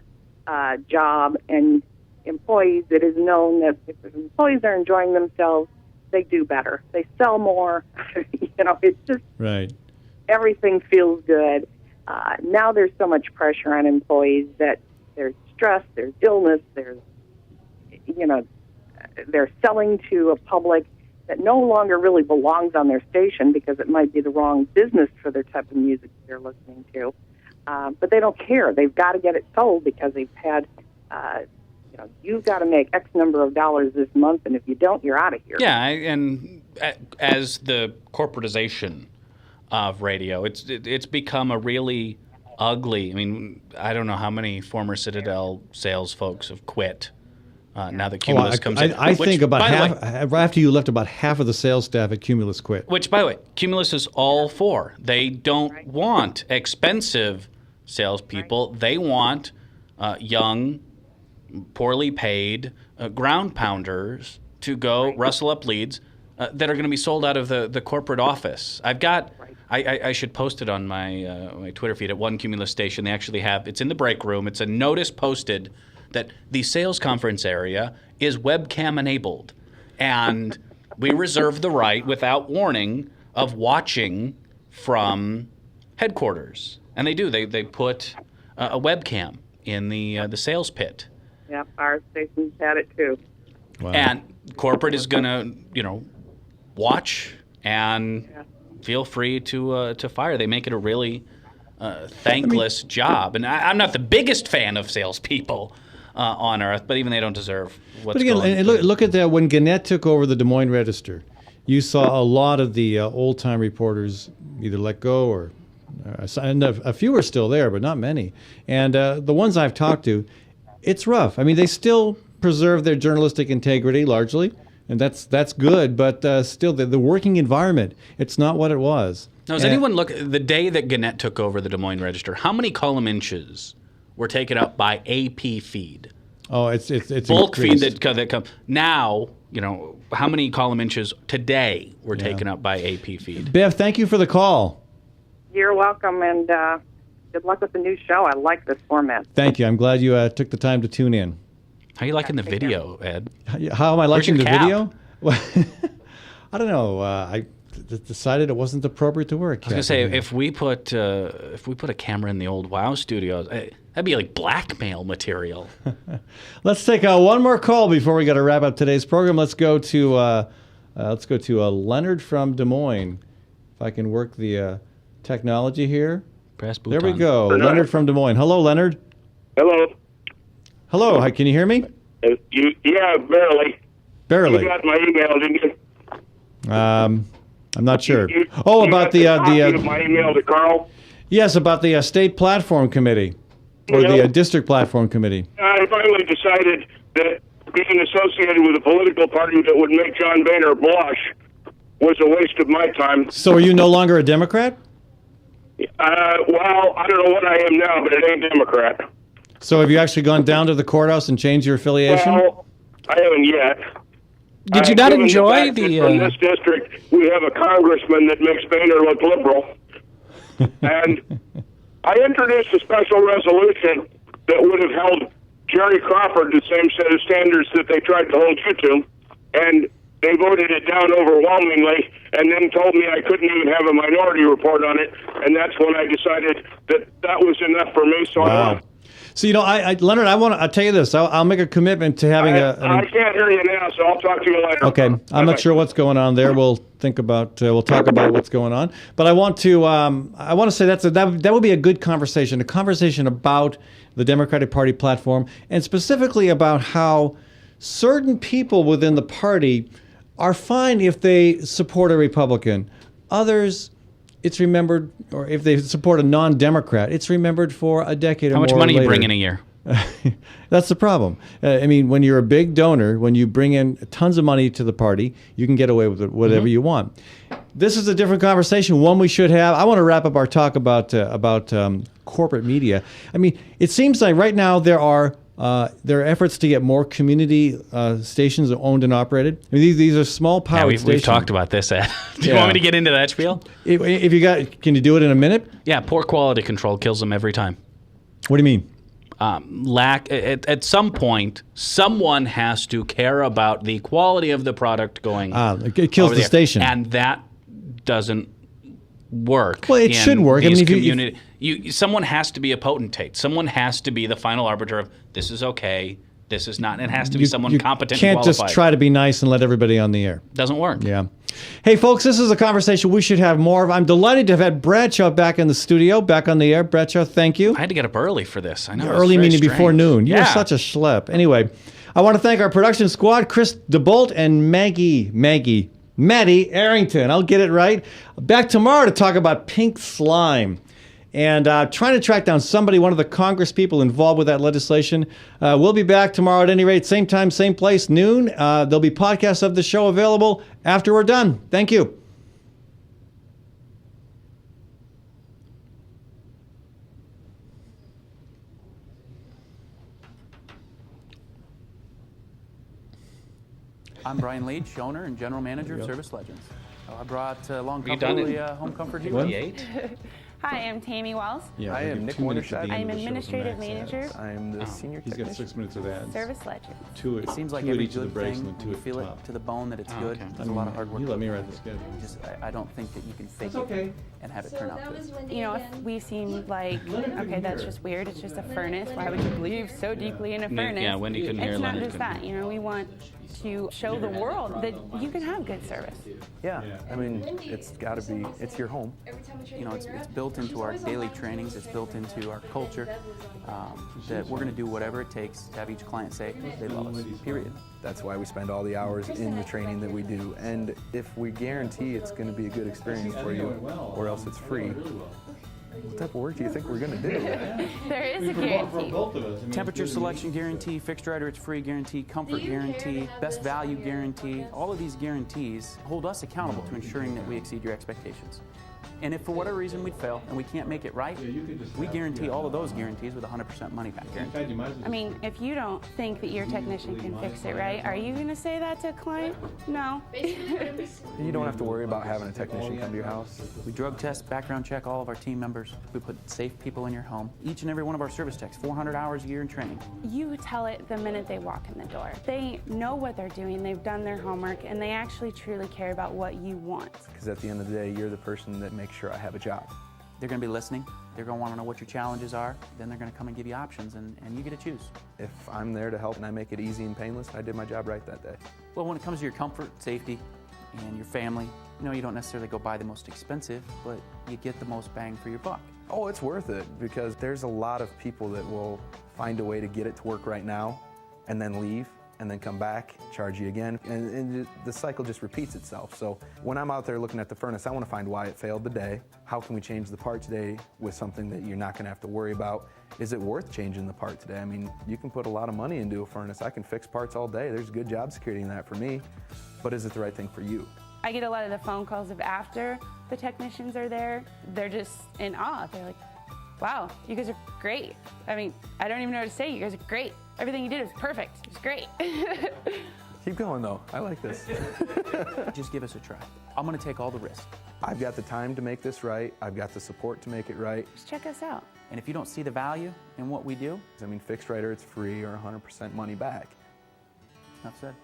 job, and employees, it is known that if employees are enjoying themselves, they do better. They sell more. It's just right. Everything feels good. Now there's so much pressure on employees that there's stress, there's illness, they're selling to a public that no longer really belongs on their station because it might be the wrong business for their type of music they're listening to. But they don't care. They've got to get it sold because they've had, you've got to make X number of dollars this month, and if you don't, you're out of here. Yeah, and as the corporatization of radio, it's become a really ugly. I mean, I don't know how many former Citadel sales folks have quit. Now that Cumulus comes in. I think about half, after you left, about half of the sales staff at Cumulus quit. Which, by the way, Cumulus is all for. They don't want expensive salespeople. They want young, poorly paid ground pounders to go rustle up leads that are going to be sold out of the corporate office. I've got... I should post it on my Twitter feed at one Cumulus station. They actually have... It's in the break room. It's a notice posted that the sales conference area is webcam enabled, and we reserve the right, without warning, of watching from headquarters. And they do. They put a webcam in the sales pit. Yeah, our station's had it too. Wow. And corporate is going to, watch and feel free to fire. They make it a really thankless job. And I'm not the biggest fan of salespeople on earth, but even they don't deserve what's But again, going and look at that. When Gannett took over the Des Moines Register, you saw a lot of the old-time reporters either let go or and a few are still there, but not many. And the ones I've talked to, it's rough. I mean, they still preserve their journalistic integrity largely, and that's good. But still, the working environment, it's not what it was. Now, does anyone look the day that Gannett took over the Des Moines Register? How many column inches were taken up by AP feed? Oh, it's bulk increased. feed that comes now. How many column inches today were taken up by AP feed? Bev, thank you for the call. You're welcome, and good luck with the new show. I like this format. Thank you. I'm gled you took the time to tune in. How are you liking the video, Ed? How am I liking the Where's your video? Well, I don't know. I decided it wasn't appropriate to wear a cap. I was gonna say if we put a camera in the old WOW studios, that'd be like blackmail material. Let's take one more call before we got to wrap up today's program. Let's go to Leonard from Des Moines. If I can work the technology here. Press there we bouton. go. Leonard from Des Moines. Hello, Leonard. Hello. Hello. Hi, can you hear me? Yeah, barely. Barely. You got my email, didn't you? I'm not sure. You About got copy of my email to Carl. Yes, about the state platform committee or the district platform committee. I finally decided that being associated with a political party that would make John Boehner blush was a waste of my time. So, are you no longer a Democrat? Well, I don't know what I am now, but it ain't Democrat. So, have you actually gone down to the courthouse and changed your affiliation? Well, I haven't yet. Did you not enjoy From this district, we have a congressman that makes Boehner look liberal. And I introduced a special resolution that would have held Jerry Crawford the same set of standards that they tried to hold you to. And they voted it down overwhelmingly and then told me I couldn't even have a minority report on it. And that's when I decided that was enough for me. So wow. So, Leonard, I'll tell you this. I'll make a commitment to having I can't hear you now, so I'll talk to you later. Okay. I'm not sure what's going on there. We'll talk about what's going on. But I want to say that would be a good conversation, a conversation about the Democratic Party platform and specifically about how certain people within the party are fine if they support a Republican. Others, it's remembered, or if they support a non-Democrat, it's remembered for a decade or more. How much money later. you bring in a year? That's the problem. I mean, when you're a big donor, when you bring in tons of money to the party, you can get away with whatever you want. This is a different conversation, one we should have. I want to wrap up our talk about corporate media. I mean, it seems like right now there are efforts to get more community stations owned and operated. I mean, these are small powered stations. We've talked about this, Ed. Do you want me to get into that spiel? Can you do it in a minute? Yeah, poor quality control kills them every time. What do you mean? At some point, someone has to care about the quality of the product going. It kills the station, and that doesn't work. Well, it should work. I mean, someone has to be a potentate. Someone has to be the final arbiter of this is okay, this is not. It has to be someone competent. You can't and qualified. just try to be nice and let everybody on the air. Doesn't work. Yeah. Hey, folks, this is a conversation we should have more of. I'm delighted to have had Bradshaw back in the studio, back on the air. Bradshaw, thank you. I had to get up early for this. I know. Early meaning before noon. You're Yeah. such a schlep. Anyway, I want to thank our production squad, Chris DeBolt and Maddie Arrington. I'll get it right. Back tomorrow to talk about pink slime. And trying to track down one of the Congress people involved with that legislation. We'll be back tomorrow at any rate, same time, same place, noon. There'll be podcasts of the show available after we're done. Thank you. I'm Brian Leach, owner and general manager of Service Legends. I brought along You done comfortably it? Home Comfort What? Heroes. Hi, I'm Tammy Wells. Yeah, I am Nick Wondershot. I'm administrative manager. I'm the senior He's got technician. 6 minutes of ads. Service ledger. It seems like two at every each of the good breaks thing, and then two you at feel the it top. to the bone that it's good. okay. There's a lot of hard work. You let me write the schedule. I don't think that you can fake it and have it turn out good. You know, if we seem like, okay, that's just weird, it's just a furnace, why would you believe so deeply in a furnace? Yeah, Wendy couldn't hear. It's not Lenny just couldn't that, hear. you know, we want to show the world that you can have good service. Yeah, I mean, it's got to be, it's your home. You know, it's built into our daily trainings, it's built into our culture, that we're going to do whatever it takes to have each client say they love us, period. That's why we spend all the hours in the training that we do. And if we guarantee it's going to be a good experience for you, or else it's free, what type of work do you think we're going to do? There is a guarantee. Temperature selection guarantee, fixed rider it's free guarantee, comfort guarantee, best value guarantee. All of these guarantees hold us accountable to ensuring that we exceed your expectations. And if for whatever reason we fail and we can't make it right, we guarantee all of those guarantees with 100% money back guarantee. I mean, if you don't think that your technician can fix it right, are you going to say that to a client? No. You don't have to worry about having a technician come to your house. We drug test, background check all of our team members. We put safe people in your home. Each and every one of our service techs, 400 hours a year in training. You tell it the minute they walk in the door. They know what they're doing, they've done their homework, and they actually truly care about what you want. Because at the end of the day, you're the person that makes sure I have a job. They're going to be listening. They're going to want to know what your challenges are. Then they're going to come and give you options, and you get to choose. If I'm there to help and I make it easy and painless, I did my job right that day. Well, when it comes to your comfort, safety, and your family, you know, you don't necessarily go buy the most expensive, but you get the most bang for your buck. Oh, it's worth it, because there's a lot of people that will find a way to get it to work right now and then leave and then come back, charge you again, and the cycle just repeats itself. So when I'm out there looking at the furnace, I want to find why it failed today. How can we change the part today with something that you're not going to have to worry about? Is it worth changing the part today? I mean, you can put a lot of money into a furnace. I can fix parts all day. There's good job security in that for me, but is it the right thing for you? I get a lot of the phone calls of after the technicians are there. They're just in awe. They're like, wow, you guys are great. I mean, I don't even know what to say. You guys are great. Everything you did was perfect. It was great. Keep going, though. I like this. Just give us a try. I'm going to take all the risk. I've got the time to make this right. I've got the support to make it right. Just check us out. And if you don't see the value in what we do, I mean, fixed rider, it's free or 100% money back. enough said.